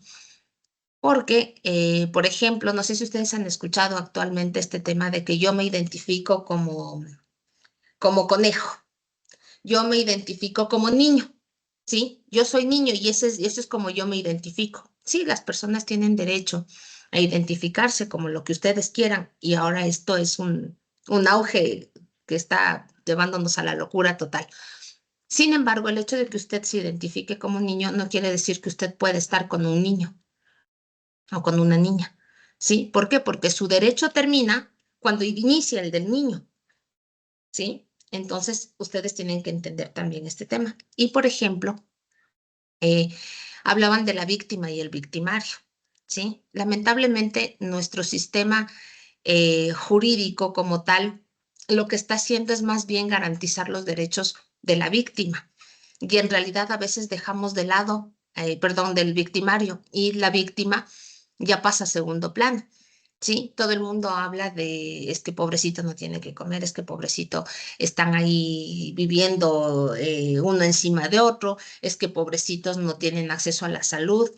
Porque, por ejemplo, no sé si ustedes han escuchado actualmente este tema de que yo me identifico como conejo, yo me identifico como niño, ¿sí? Yo soy niño y ese es como yo me identifico. Sí, las personas tienen derecho a identificarse como lo que ustedes quieran y ahora esto es un auge que está llevándonos a la locura total. Sin embargo, el hecho de que usted se identifique como un niño no quiere decir que usted puede estar con un niño o con una niña, ¿sí? ¿Por qué? Porque su derecho termina cuando inicia el del niño, ¿sí? Entonces, ustedes tienen que entender también este tema. Y, por ejemplo, hablaban de la víctima y el victimario, ¿sí? Lamentablemente, nuestro sistema jurídico como tal, lo que está haciendo es más bien garantizar los derechos de la víctima. Y en realidad a veces dejamos de lado perdón, del victimario, y la víctima ya pasa a segundo plano. Sí, todo el mundo habla de, es que pobrecito no tiene que comer, es que pobrecito están ahí viviendo uno encima de otro, es que pobrecitos no tienen acceso a la salud.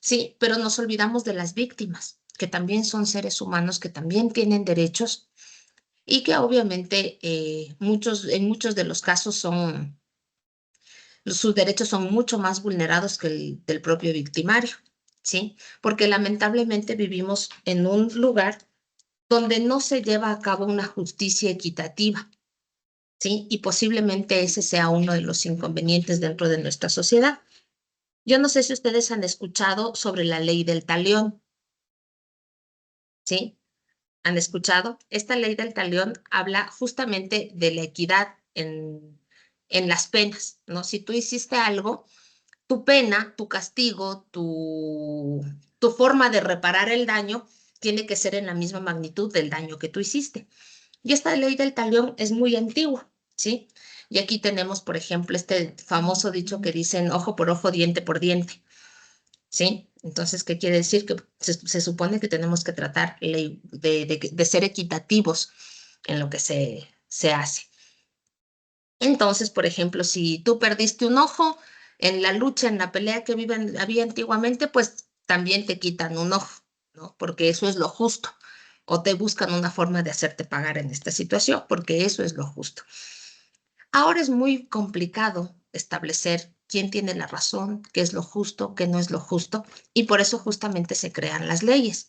Sí, pero nos olvidamos de las víctimas, que también son seres humanos, que también tienen derechos y que obviamente en muchos de los casos sus derechos son mucho más vulnerados que el del propio victimario, ¿sí? Porque lamentablemente vivimos en un lugar donde no se lleva a cabo una justicia equitativa, ¿sí? Y posiblemente ese sea uno de los inconvenientes dentro de nuestra sociedad. Yo no sé si ustedes han escuchado sobre la ley del talión, ¿sí? ¿Han escuchado? Esta ley del talión habla justamente de la equidad en las penas, ¿no? Si tú hiciste algo, tu pena, tu castigo, tu forma de reparar el daño tiene que ser en la misma magnitud del daño que tú hiciste. Y esta ley del talión es muy antigua, ¿sí? Y aquí tenemos, por ejemplo, este famoso dicho que dicen ojo por ojo, diente por diente, ¿sí? Entonces, ¿qué quiere decir? Que se supone que tenemos que tratar de ser equitativos en lo que se hace. Entonces, por ejemplo, si tú perdiste un ojo en la lucha, en la pelea que había antiguamente, pues también te quitan un ojo, ¿no? Porque eso es lo justo. O te buscan una forma de hacerte pagar en esta situación, porque eso es lo justo. Ahora es muy complicado establecer quién tiene la razón, qué es lo justo, qué no es lo justo, y por eso justamente se crean las leyes.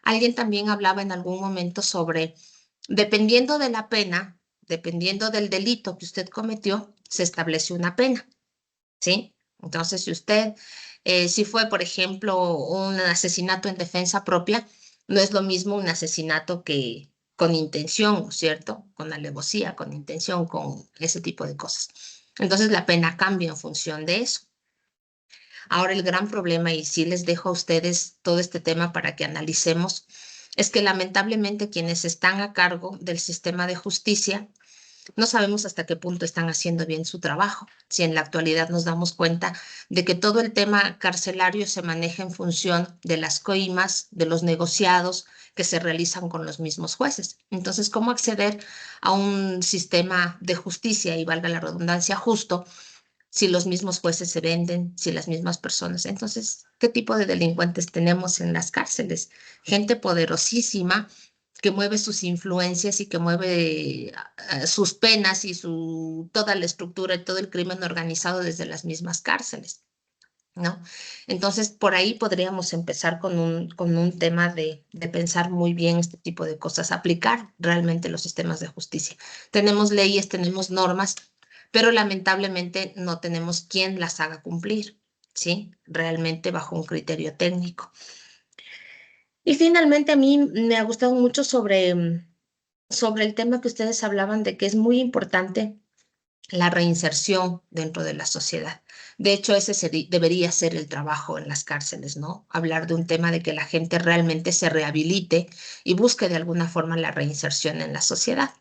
Alguien también hablaba en algún momento sobre, dependiendo de la pena, dependiendo del delito que usted cometió, se establece una pena, ¿sí? Entonces, si fue, por ejemplo, un asesinato en defensa propia, no es lo mismo un asesinato que con intención, ¿cierto? Con alevosía, con intención, con ese tipo de cosas. Entonces, la pena cambia en función de eso. Ahora, el gran problema, y sí les dejo a ustedes todo este tema para que analicemos, es que lamentablemente quienes están a cargo del sistema de justicia no sabemos hasta qué punto están haciendo bien su trabajo. Si en la actualidad nos damos cuenta de que todo el tema carcelario se maneja en función de las coimas, de los negociados que se realizan con los mismos jueces. Entonces, ¿cómo acceder a un sistema de justicia, y valga la redundancia, justo, si los mismos jueces se venden, si las mismas personas? Entonces, ¿qué tipo de delincuentes tenemos en las cárceles? Gente poderosísima que mueve sus influencias y que mueve sus penas y toda la estructura y todo el crimen organizado desde las mismas cárceles, ¿no? Entonces, por ahí podríamos empezar con un tema de pensar muy bien este tipo de cosas, aplicar realmente los sistemas de justicia. Tenemos leyes, tenemos normas, pero lamentablemente no tenemos quien las haga cumplir, ¿sí? Realmente bajo un criterio técnico. Y finalmente a mí me ha gustado mucho sobre el tema que ustedes hablaban de que es muy importante la reinserción dentro de la sociedad. De hecho, ese debería ser el trabajo en las cárceles, ¿no? Hablar de un tema de que la gente realmente se rehabilite y busque de alguna forma la reinserción en la sociedad.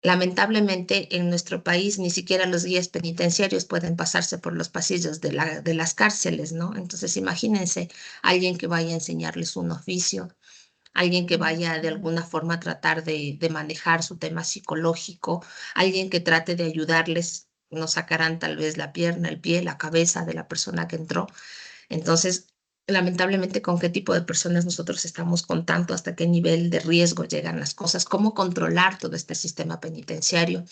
Lamentablemente, en nuestro país ni siquiera los guías penitenciarios pueden pasarse por los pasillos de las cárceles, ¿no? Entonces, imagínense alguien que vaya a enseñarles un oficio, alguien que vaya de alguna forma a tratar de manejar su tema psicológico, alguien que trate de ayudarles, nos sacarán tal vez la pierna, el pie, la cabeza de la persona que entró. Entonces, lamentablemente, ¿con qué tipo de personas nosotros estamos contando? ¿Hasta qué nivel de riesgo llegan las cosas? ¿Cómo controlar todo este sistema penitenciario?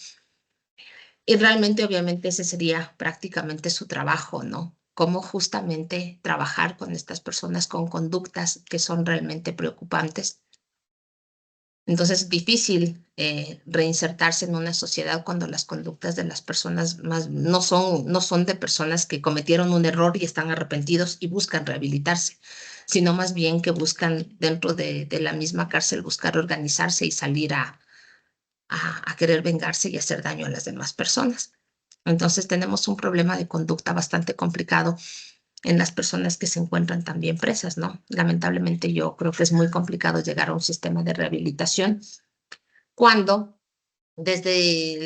Y realmente, obviamente, ese sería prácticamente su trabajo, ¿no? Cómo justamente trabajar con estas personas con conductas que son realmente preocupantes. Entonces es difícil reinsertarse en una sociedad cuando las conductas de las personas no son de personas que cometieron un error y están arrepentidos y buscan rehabilitarse, sino más bien que buscan dentro de la misma cárcel buscar organizarse y salir a querer vengarse y hacer daño a las demás personas. Entonces tenemos un problema de conducta bastante complicado en las personas que se encuentran también presas, ¿no? Lamentablemente yo creo que es muy complicado llegar a un sistema de rehabilitación cuando desde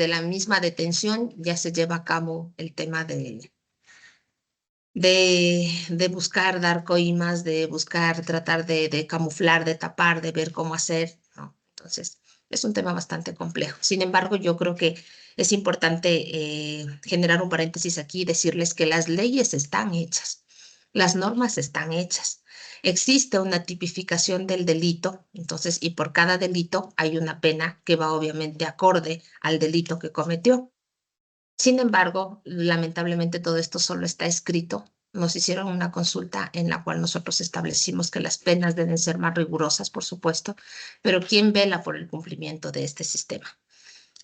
la misma detención ya se lleva a cabo el tema de buscar dar coimas, de buscar tratar de camuflar, de tapar, de ver cómo hacer, ¿no? Entonces, es un tema bastante complejo. Sin embargo, yo creo que es importante generar un paréntesis aquí y decirles que las leyes están hechas, las normas están hechas. Existe una tipificación del delito, entonces, y por cada delito hay una pena que va obviamente acorde al delito que cometió. Sin embargo, lamentablemente todo esto solo está escrito. Nos hicieron una consulta en la cual nosotros establecimos que las penas deben ser más rigurosas, por supuesto, pero ¿quién vela por el cumplimiento de este sistema?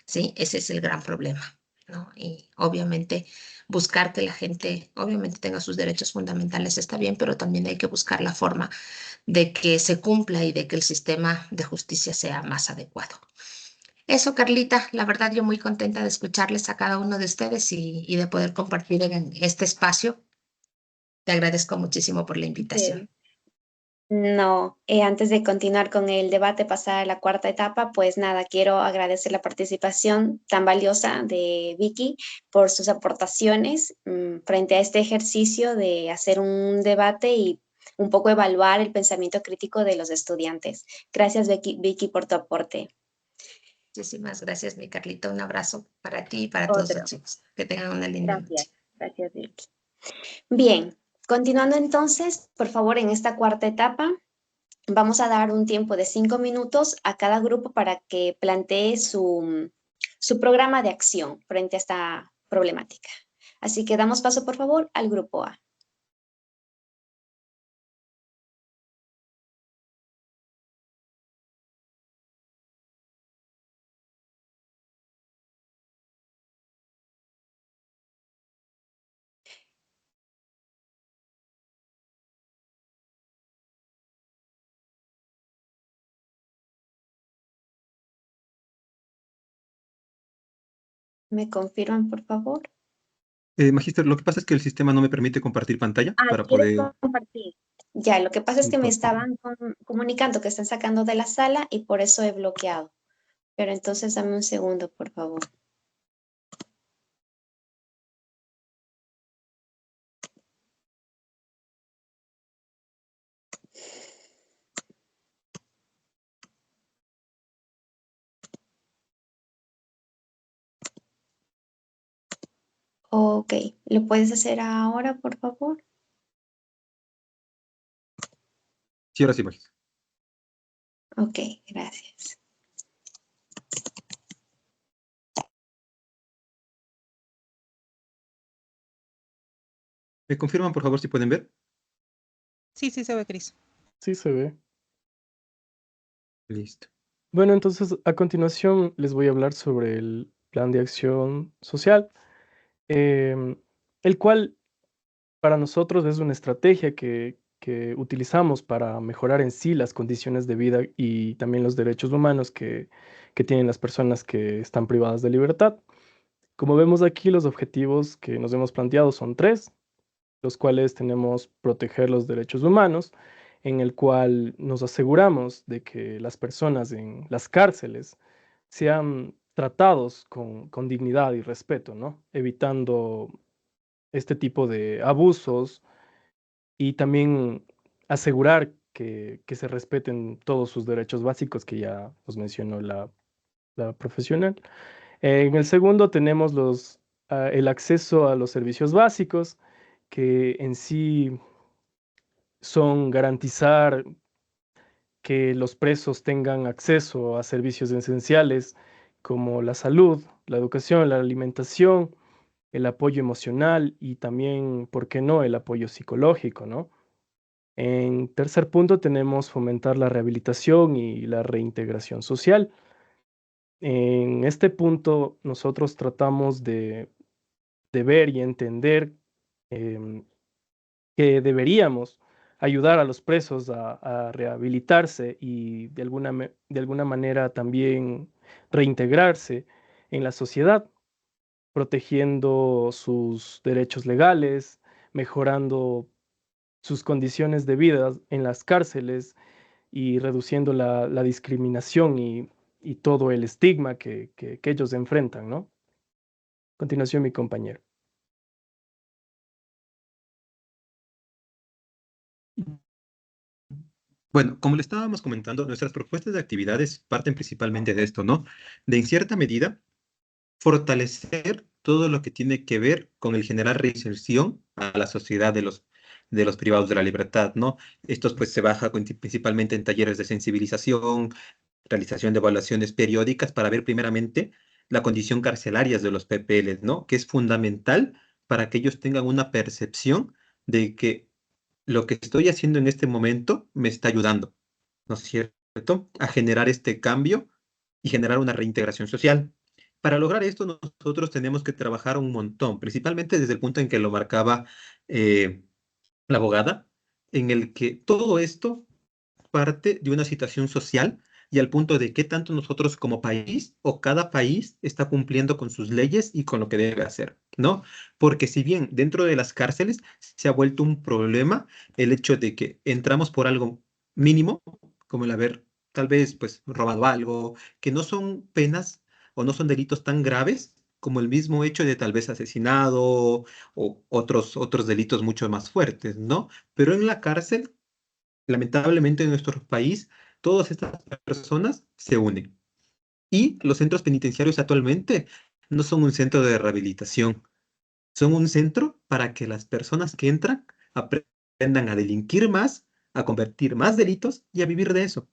¿Sí? Ese es el gran problema, ¿no? Y obviamente buscar que la gente, obviamente tenga sus derechos fundamentales está bien, pero también hay que buscar la forma de que se cumpla y de que el sistema de justicia sea más adecuado. Eso, Carlita, la verdad yo muy contenta de escucharles a cada uno de ustedes y de poder compartir en este espacio. Te agradezco muchísimo por la invitación. No, antes de continuar con el debate, pasar a la cuarta etapa, pues nada, quiero agradecer la participación tan valiosa de Vicky por sus aportaciones frente a este ejercicio de hacer un debate y un poco evaluar el pensamiento crítico de los estudiantes. Gracias, Vicky, por tu aporte. Muchísimas gracias, mi Carlita. Un abrazo para ti y para todos Otro. los chicos. Que tengan una linda noche. Gracias, Vicky. Bien, continuando entonces, por favor, en esta cuarta etapa, vamos a dar un tiempo de 5 minutos a cada grupo para que plantee su programa de acción frente a esta problemática. Así que damos paso, por favor, al grupo A. ¿Me confirman, por favor? Magíster, lo que pasa es que el sistema no me permite compartir pantalla para ¿Quieres poder... compartir? Ya, lo que pasa es que me Entonces, estaban comunicando que están sacando de la sala y por eso he bloqueado. Pero entonces dame un segundo, por favor. Ok, ¿lo puedes hacer ahora, por favor? sí, ahora sí, Magíster. Ok, gracias. ¿Me confirman, por favor, si pueden ver? Sí, sí se ve, Cris. Sí se ve. Listo. Bueno, entonces a continuación les voy a hablar sobre el plan de acción social, el cual para nosotros es una estrategia que utilizamos para mejorar en sí las condiciones de vida y también los derechos humanos que tienen las personas que están privadas de libertad. Como vemos aquí, los objetivos que nos hemos planteado son tres, los cuales tenemos proteger los derechos humanos, en el cual nos aseguramos de que las personas en las cárceles sean tratados con dignidad y respeto, ¿no? Evitando este tipo de abusos y también asegurar que se respeten todos sus derechos básicos que ya nos mencionó la profesional. En el segundo tenemos el acceso a los servicios básicos, que en sí son garantizar que los presos tengan acceso a servicios esenciales como la salud, la educación, la alimentación, el apoyo emocional y también, ¿por qué no?, el apoyo psicológico, ¿no? En tercer punto tenemos fomentar la rehabilitación y la reintegración social. En este punto nosotros tratamos de ver y entender em, que deberíamos ayudar a los presos a rehabilitarse y de alguna manera también reintegrarse en la sociedad, protegiendo sus derechos legales, mejorando sus condiciones de vida en las cárceles y reduciendo la discriminación y todo el estigma que ellos enfrentan, ¿no? A continuación, mi compañero. Bueno, como le estábamos comentando, nuestras propuestas de actividades parten principalmente de esto, ¿no? De en cierta medida fortalecer todo lo que tiene que ver con el generar reinserción a la sociedad de los privados de la libertad, ¿no? Estos pues se baja principalmente en talleres de sensibilización, realización de evaluaciones periódicas para ver primeramente la condición carcelaria de los PPLs, ¿no? Que es fundamental para que ellos tengan una percepción de que lo que estoy haciendo en este momento me está ayudando, ¿no es cierto? A generar este cambio y generar una reintegración social. Para lograr esto, nosotros tenemos que trabajar un montón, principalmente desde el punto en que lo marcaba eh, la abogada, en el que todo esto parte de una situación social y al punto de qué tanto nosotros como país o cada país está cumpliendo con sus leyes y con lo que debe hacer, ¿no? Porque si bien dentro de las cárceles se ha vuelto un problema el hecho de que entramos por algo mínimo, como el haber tal vez pues robado algo, que no son penas o no son delitos tan graves como el mismo hecho de tal vez asesinado o otros delitos mucho más fuertes, ¿no? Pero en la cárcel lamentablemente en nuestro país, todas estas personas se unen. Y los centros penitenciarios actualmente no son un centro de rehabilitación, son un centro para que las personas que entran aprendan a delinquir más, a convertir más delitos y a vivir de eso.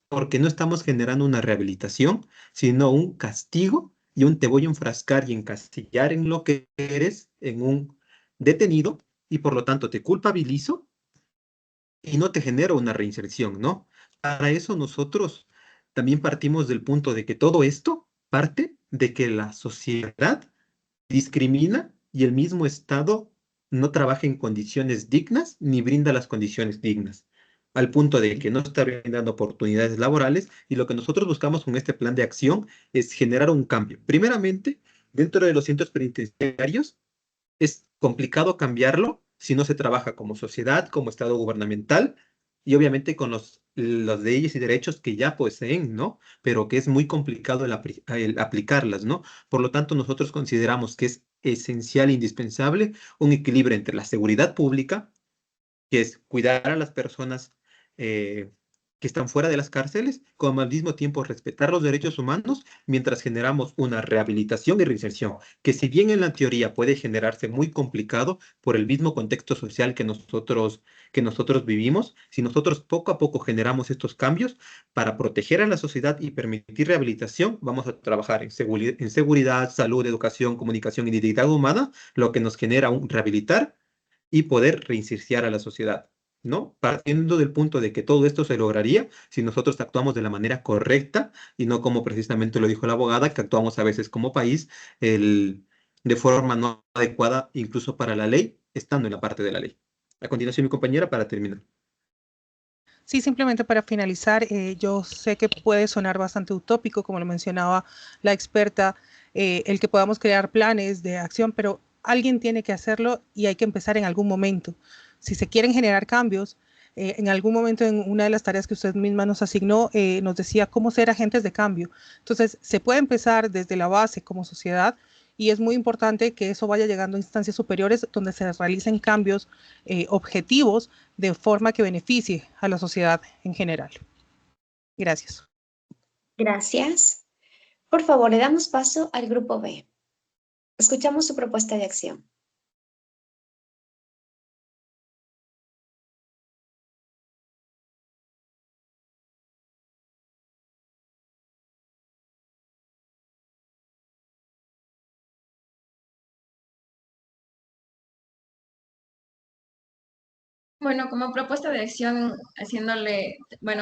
Porque no estamos generando una rehabilitación, sino un castigo y un te voy a enfrascar y encasillar en lo que eres, en un detenido, y por lo tanto te culpabilizo y no te genera una reinserción, ¿no? Para eso nosotros también partimos del punto de que todo esto parte de que la sociedad discrimina y el mismo Estado no trabaja en condiciones dignas ni brinda las condiciones dignas, al punto de que no está brindando oportunidades laborales y lo que nosotros buscamos con este plan de acción es generar un cambio. Primeramente, dentro de los centros penitenciarios, es complicado cambiarlo si no se trabaja como sociedad, como Estado gubernamental y obviamente con las leyes y derechos que ya poseen, ¿no? Pero que es muy complicado el aplicarlas, ¿no? Por lo tanto, nosotros consideramos que es esencial e indispensable un equilibrio entre la seguridad pública, que es cuidar a las personas eh, que están fuera de las cárceles, como al mismo tiempo respetar los derechos humanos mientras generamos una rehabilitación y reinserción, que si bien en la teoría puede generarse muy complicado por el mismo contexto social que nosotros vivimos, si nosotros poco a poco generamos estos cambios para proteger a la sociedad y permitir rehabilitación, vamos a trabajar en seguridad, salud, educación, comunicación y dignidad humana, lo que nos genera un rehabilitar y poder reinserciar a la sociedad, ¿no? Partiendo del punto de que todo esto se lograría si nosotros actuamos de la manera correcta y no como precisamente lo dijo la abogada, que actuamos a veces como país de forma no adecuada, incluso para la ley, estando en la parte de la ley. A continuación, mi compañera, para terminar. Sí, simplemente para finalizar, yo sé que puede sonar bastante utópico, como lo mencionaba la experta, el que podamos crear planes de acción, pero alguien tiene que hacerlo y hay que empezar en algún momento. Si se quieren generar cambios, en algún momento en una de las tareas que usted misma nos asignó, nos decía cómo ser agentes de cambio. Entonces, se puede empezar desde la base como sociedad y es muy importante que eso vaya llegando a instancias superiores donde se realicen cambios objetivos de forma que beneficie a la sociedad en general. Gracias. Gracias. Por favor, le damos paso al grupo B. Escuchamos su propuesta de acción. Bueno, como propuesta de acción,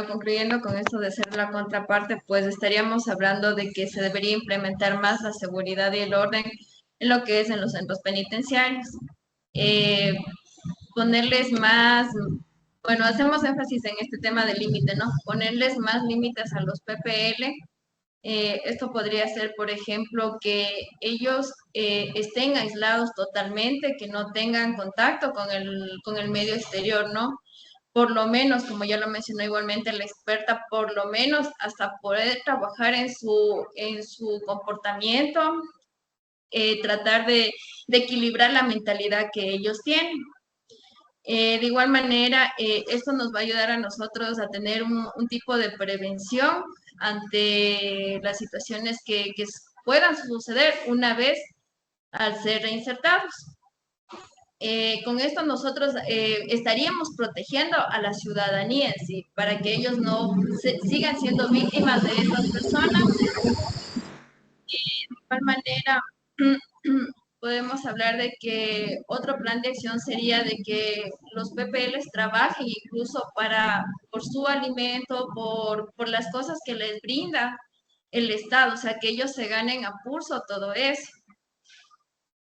concluyendo con esto de ser la contraparte, pues estaríamos hablando de que se debería implementar más la seguridad y el orden en lo que es en los centros penitenciarios. Ponerles más, hacemos énfasis en este tema del límite, ¿no? Ponerles más límites a los PPL. Esto podría ser, por ejemplo, que ellos estén aislados totalmente, que no tengan contacto con el medio exterior, ¿no? Por lo menos, como ya lo mencionó igualmente la experta, por lo menos hasta poder trabajar en su comportamiento, tratar de equilibrar la mentalidad que ellos tienen. De igual manera, esto nos va a ayudar a nosotros a tener un tipo de prevención ante las situaciones que puedan suceder una vez al ser reinsertados. Con esto nosotros estaríamos protegiendo a la ciudadanía en sí, para que ellos no sigan siendo víctimas de estas personas. De igual manera, podemos hablar de que otro plan de acción sería de que los PPLs trabajen incluso por su alimento, por las cosas que les brinda el Estado, o sea, que ellos se ganen a pulso todo eso.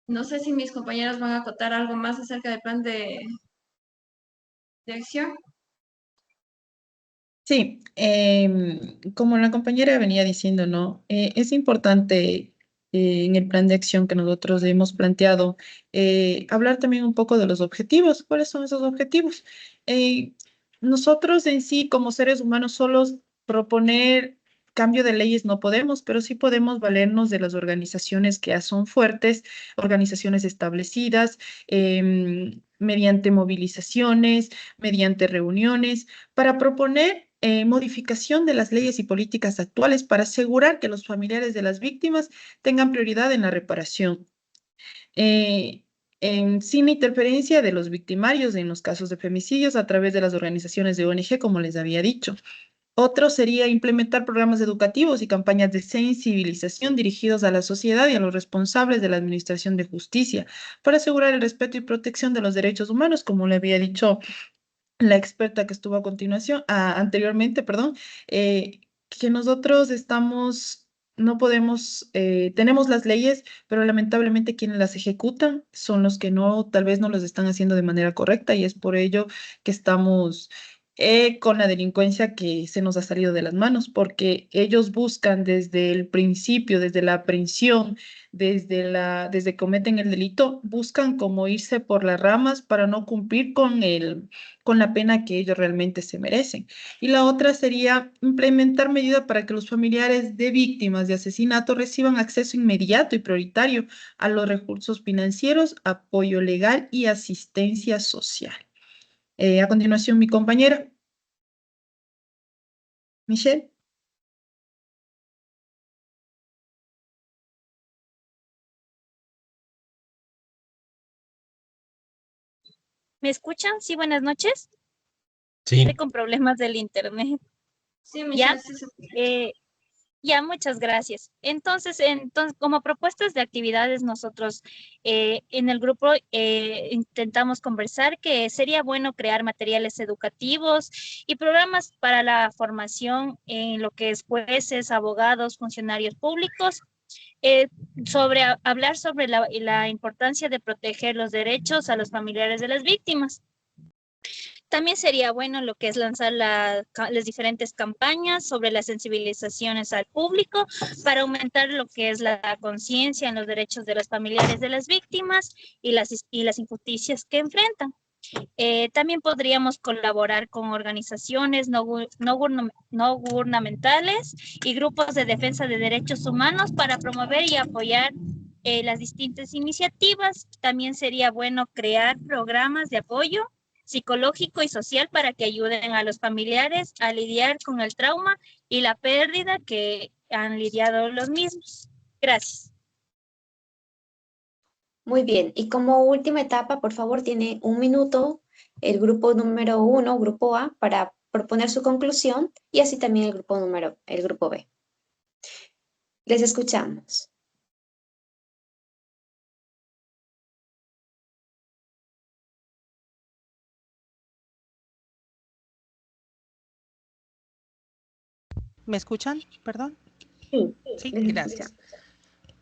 No sé si mis compañeros van a acotar algo más acerca del plan de acción. Sí, como la compañera venía diciendo, ¿no? Es importante en el plan de acción que nosotros hemos planteado hablar también un poco de los objetivos. ¿Cuáles son esos objetivos? Eh, Nosotros en sí, como seres humanos, solos proponer cambio de leyes no podemos, pero sí podemos valernos de las organizaciones que ya son fuertes, organizaciones establecidas, mediante movilizaciones, mediante reuniones para proponer modificación de las leyes y políticas actuales para asegurar que los familiares de las víctimas tengan prioridad en la reparación. Eh, sin interferencia de los victimarios en los casos de femicidios a través de las organizaciones de ONG, como les había dicho. Otro sería implementar programas educativos y campañas de sensibilización dirigidos a la sociedad y a los responsables de la administración de justicia para asegurar el respeto y protección de los derechos humanos, como le había dicho la experta que estuvo a continuación, anteriormente, perdón, que nosotros no podemos, tenemos las leyes, pero lamentablemente quienes las ejecutan son los que no, tal vez no las están haciendo de manera correcta y es por ello que estamos con la delincuencia que se nos ha salido de las manos, porque ellos buscan desde el principio, desde la aprehensión, desde que cometen el delito, buscan como irse por las ramas para no cumplir con la pena que ellos realmente se merecen. Y la otra sería implementar medidas para que los familiares de víctimas de asesinato reciban acceso inmediato y prioritario a los recursos financieros, apoyo legal y asistencia social. A continuación, mi compañera. Michelle. ¿Me escuchan? Sí, buenas noches. Sí. Estoy con problemas del internet. Sí, Michelle, Ya, muchas gracias. Entonces, como propuestas de actividades, nosotros en el grupo intentamos conversar que sería bueno crear materiales educativos y programas para la formación en lo que es jueces, abogados, funcionarios públicos, hablar sobre la importancia de proteger los derechos a los familiares de las víctimas. También sería bueno lo que es lanzar las diferentes campañas sobre las sensibilizaciones al público para aumentar lo que es la conciencia en los derechos de los familiares de las víctimas y las injusticias que enfrentan. También podríamos colaborar con organizaciones no gubernamentales y grupos de defensa de derechos humanos para promover y apoyar las distintas iniciativas. También sería bueno crear programas de apoyo psicológico y social para que ayuden a los familiares a lidiar con el trauma y la pérdida que han lidiado los mismos. Gracias. Muy bien, y como última etapa, por favor, tiene 1 minuto el grupo número 1, grupo A, para proponer su conclusión y así también el grupo B. Les escuchamos. ¿Me escuchan? Perdón. Sí, gracias.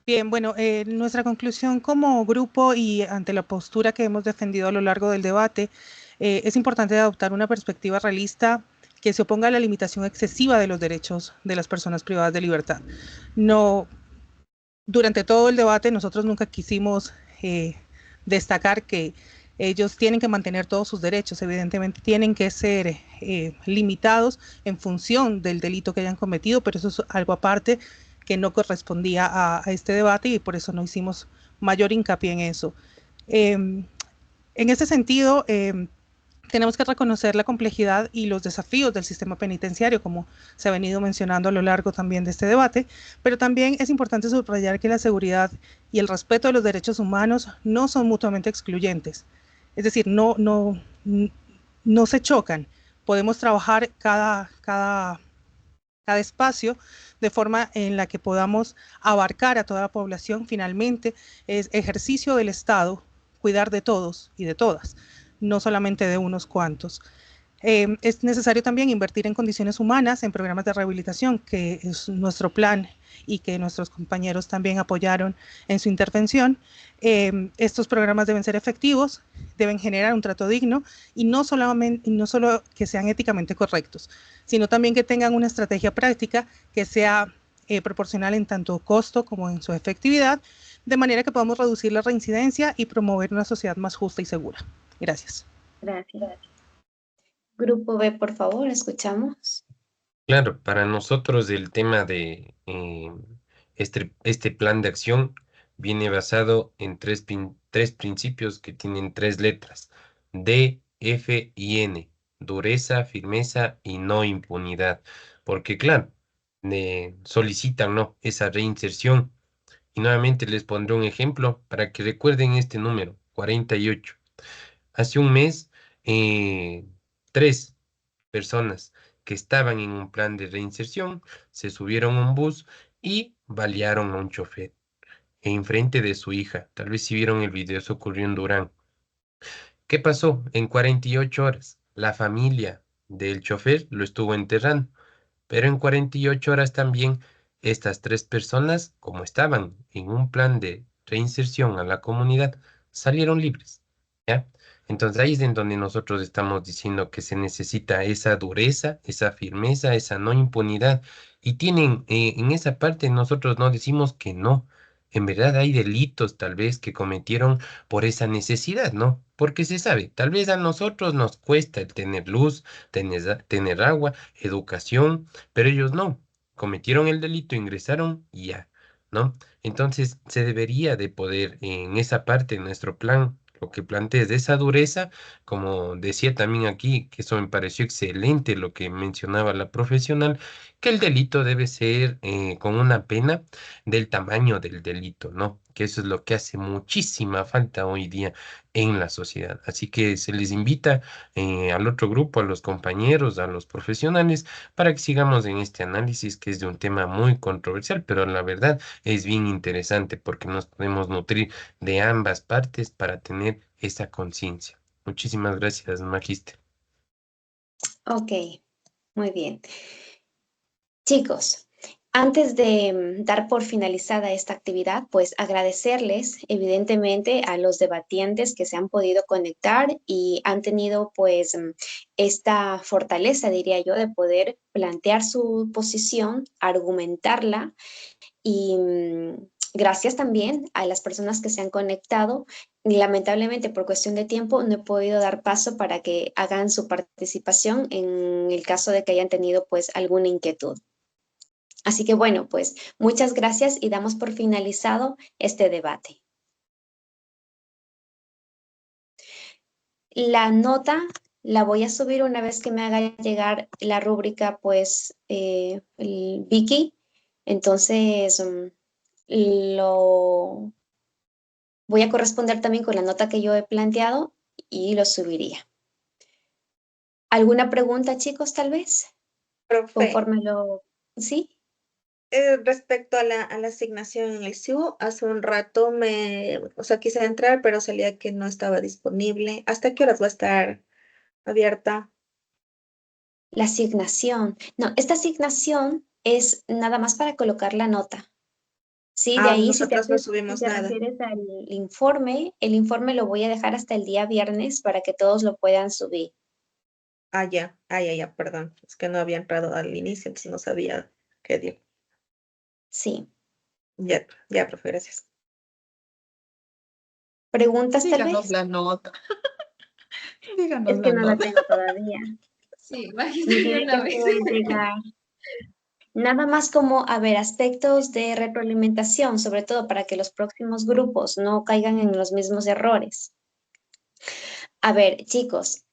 Bien, bueno, nuestra conclusión como grupo y ante la postura que hemos defendido a lo largo del debate, es importante adoptar una perspectiva realista que se oponga a la limitación excesiva de los derechos de las personas privadas de libertad. No, durante todo el debate nosotros nunca quisimos destacar que ellos tienen que mantener todos sus derechos, evidentemente tienen que ser limitados en función del delito que hayan cometido, pero eso es algo aparte que no correspondía a este debate y por eso no hicimos mayor hincapié en eso. En ese sentido, tenemos que reconocer la complejidad y los desafíos del sistema penitenciario, como se ha venido mencionando a lo largo también de este debate, pero también es importante subrayar que la seguridad y el respeto de los derechos humanos no son mutuamente excluyentes. Es decir, no se chocan. Podemos trabajar cada espacio de forma en la que podamos abarcar a toda la población. Finalmente, es ejercicio del Estado cuidar de todos y de todas, no solamente de unos cuantos. Es necesario también invertir en condiciones humanas, en programas de rehabilitación, que es nuestro plan y que nuestros compañeros también apoyaron en su intervención. Estos programas deben ser efectivos, deben generar un trato digno y no solo que sean éticamente correctos, sino también que tengan una estrategia práctica que sea proporcional en tanto costo como en su efectividad, de manera que podamos reducir la reincidencia y promover una sociedad más justa y segura. Gracias. Gracias. Grupo B, por favor, escuchamos. Claro, para nosotros el tema de este plan de acción viene basado en tres principios que tienen 3 letras, D, F y N, dureza, firmeza y no impunidad, porque claro, solicitan, ¿no?, esa reinserción. Y nuevamente les pondré un ejemplo para que recuerden este número, 48. Hace un mes, 3 personas que estaban en un plan de reinserción se subieron a un bus y balearon a un chofer enfrente de su hija. Tal vez si vieron el video, eso ocurrió en Durán. ¿Qué pasó? En 48 horas, la familia del chofer lo estuvo enterrando, pero en 48 horas también estas 3 personas, como estaban en un plan de reinserción a la comunidad, salieron libres, ¿ya? Entonces ahí es en donde nosotros estamos diciendo que se necesita esa dureza, esa firmeza, esa no impunidad. Y tienen, en esa parte nosotros no decimos que no. En verdad hay delitos tal vez que cometieron por esa necesidad, ¿no? Porque se sabe, tal vez a nosotros nos cuesta el tener luz, tener agua, educación, pero ellos no. Cometieron el delito, ingresaron y ya, ¿no? Entonces se debería de poder en esa parte, en nuestro plan, lo que plantees de esa dureza, como decía también aquí, que eso me pareció excelente lo que mencionaba la profesional, que el delito debe ser con una pena del tamaño del delito, ¿no? Que eso es lo que hace muchísima falta hoy día en la sociedad. Así que se les invita al otro grupo, a los compañeros, a los profesionales, para que sigamos en este análisis que es de un tema muy controversial, pero la verdad es bien interesante porque nos podemos nutrir de ambas partes para tener esa conciencia. Muchísimas gracias, Magíster. Ok, muy bien. Chicos, antes de dar por finalizada esta actividad, pues agradecerles evidentemente a los debatientes que se han podido conectar y han tenido pues esta fortaleza, diría yo, de poder plantear su posición, argumentarla y gracias también a las personas que se han conectado. Lamentablemente por cuestión de tiempo no he podido dar paso para que hagan su participación en el caso de que hayan tenido pues alguna inquietud. Así que bueno, pues muchas gracias y damos por finalizado este debate. La nota la voy a subir una vez que me haga llegar la rúbrica, pues, el Vicky. Entonces, lo voy a corresponder también con la nota que yo he planteado y lo subiría. ¿Alguna pregunta, chicos, tal vez? Profe, Conforme lo... ¿Sí? respecto a la asignación en el SIU, hace un rato quise entrar, pero salía que no estaba disponible. ¿Hasta qué horas va a estar abierta? La asignación. No, esta asignación es nada más para colocar la nota. Sí, de ahí si Nosotros no si subimos te nada. refieres al informe, el informe lo voy a dejar hasta el día viernes para que todos lo puedan subir. Ya, perdón. Es que no había entrado al inicio, entonces no sabía qué dio. Sí. Ya, profe, gracias. ¿Preguntas tal Díganos vez? la nota. Díganos Es que la no la nota. tengo todavía. Sí, Me imagínate tiene una que vez. hacer llegar. Nada más como, a ver, aspectos de retroalimentación, sobre todo para que los próximos grupos no caigan en los mismos errores. A ver, chicos,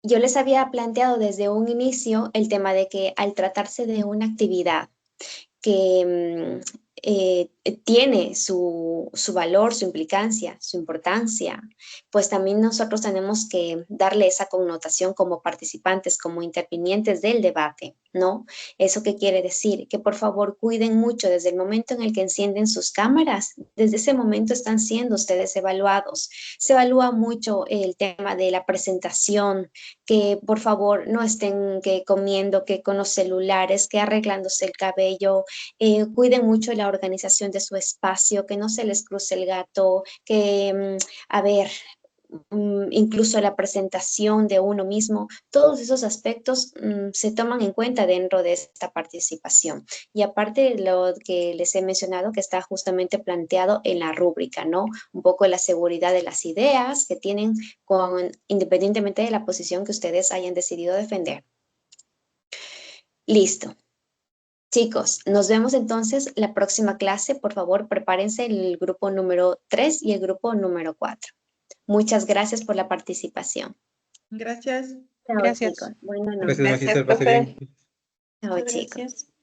yo les había planteado desde un inicio el tema de que al tratarse de una actividad que tiene su valor, su implicancia, su importancia, pues también nosotros tenemos que darle esa connotación como participantes, como intervinientes del debate, ¿no? ¿Eso qué quiere decir? Que por favor cuiden mucho desde el momento en el que encienden sus cámaras, desde ese momento están siendo ustedes evaluados. Se evalúa mucho el tema de la presentación, que por favor no estén que comiendo, que con los celulares, que arreglándose el cabello, cuiden mucho la organización de su espacio, que no se les cruce el gato, que, a ver, incluso la presentación de uno mismo, todos esos aspectos se toman en cuenta dentro de esta participación. Y aparte de lo que les he mencionado, que está justamente planteado en la rúbrica, ¿no? Un poco la seguridad de las ideas que tienen independientemente de la posición que ustedes hayan decidido defender. Listo. Chicos, nos vemos entonces la próxima clase. Por favor, prepárense el grupo número 3 y el grupo número 4. Muchas gracias por la participación. Gracias. Chao, Gracias. chicos. Buenas noches. Gracias, Gracias, Magíster, pase profe. bien. Chao, Muchas chicos. gracias.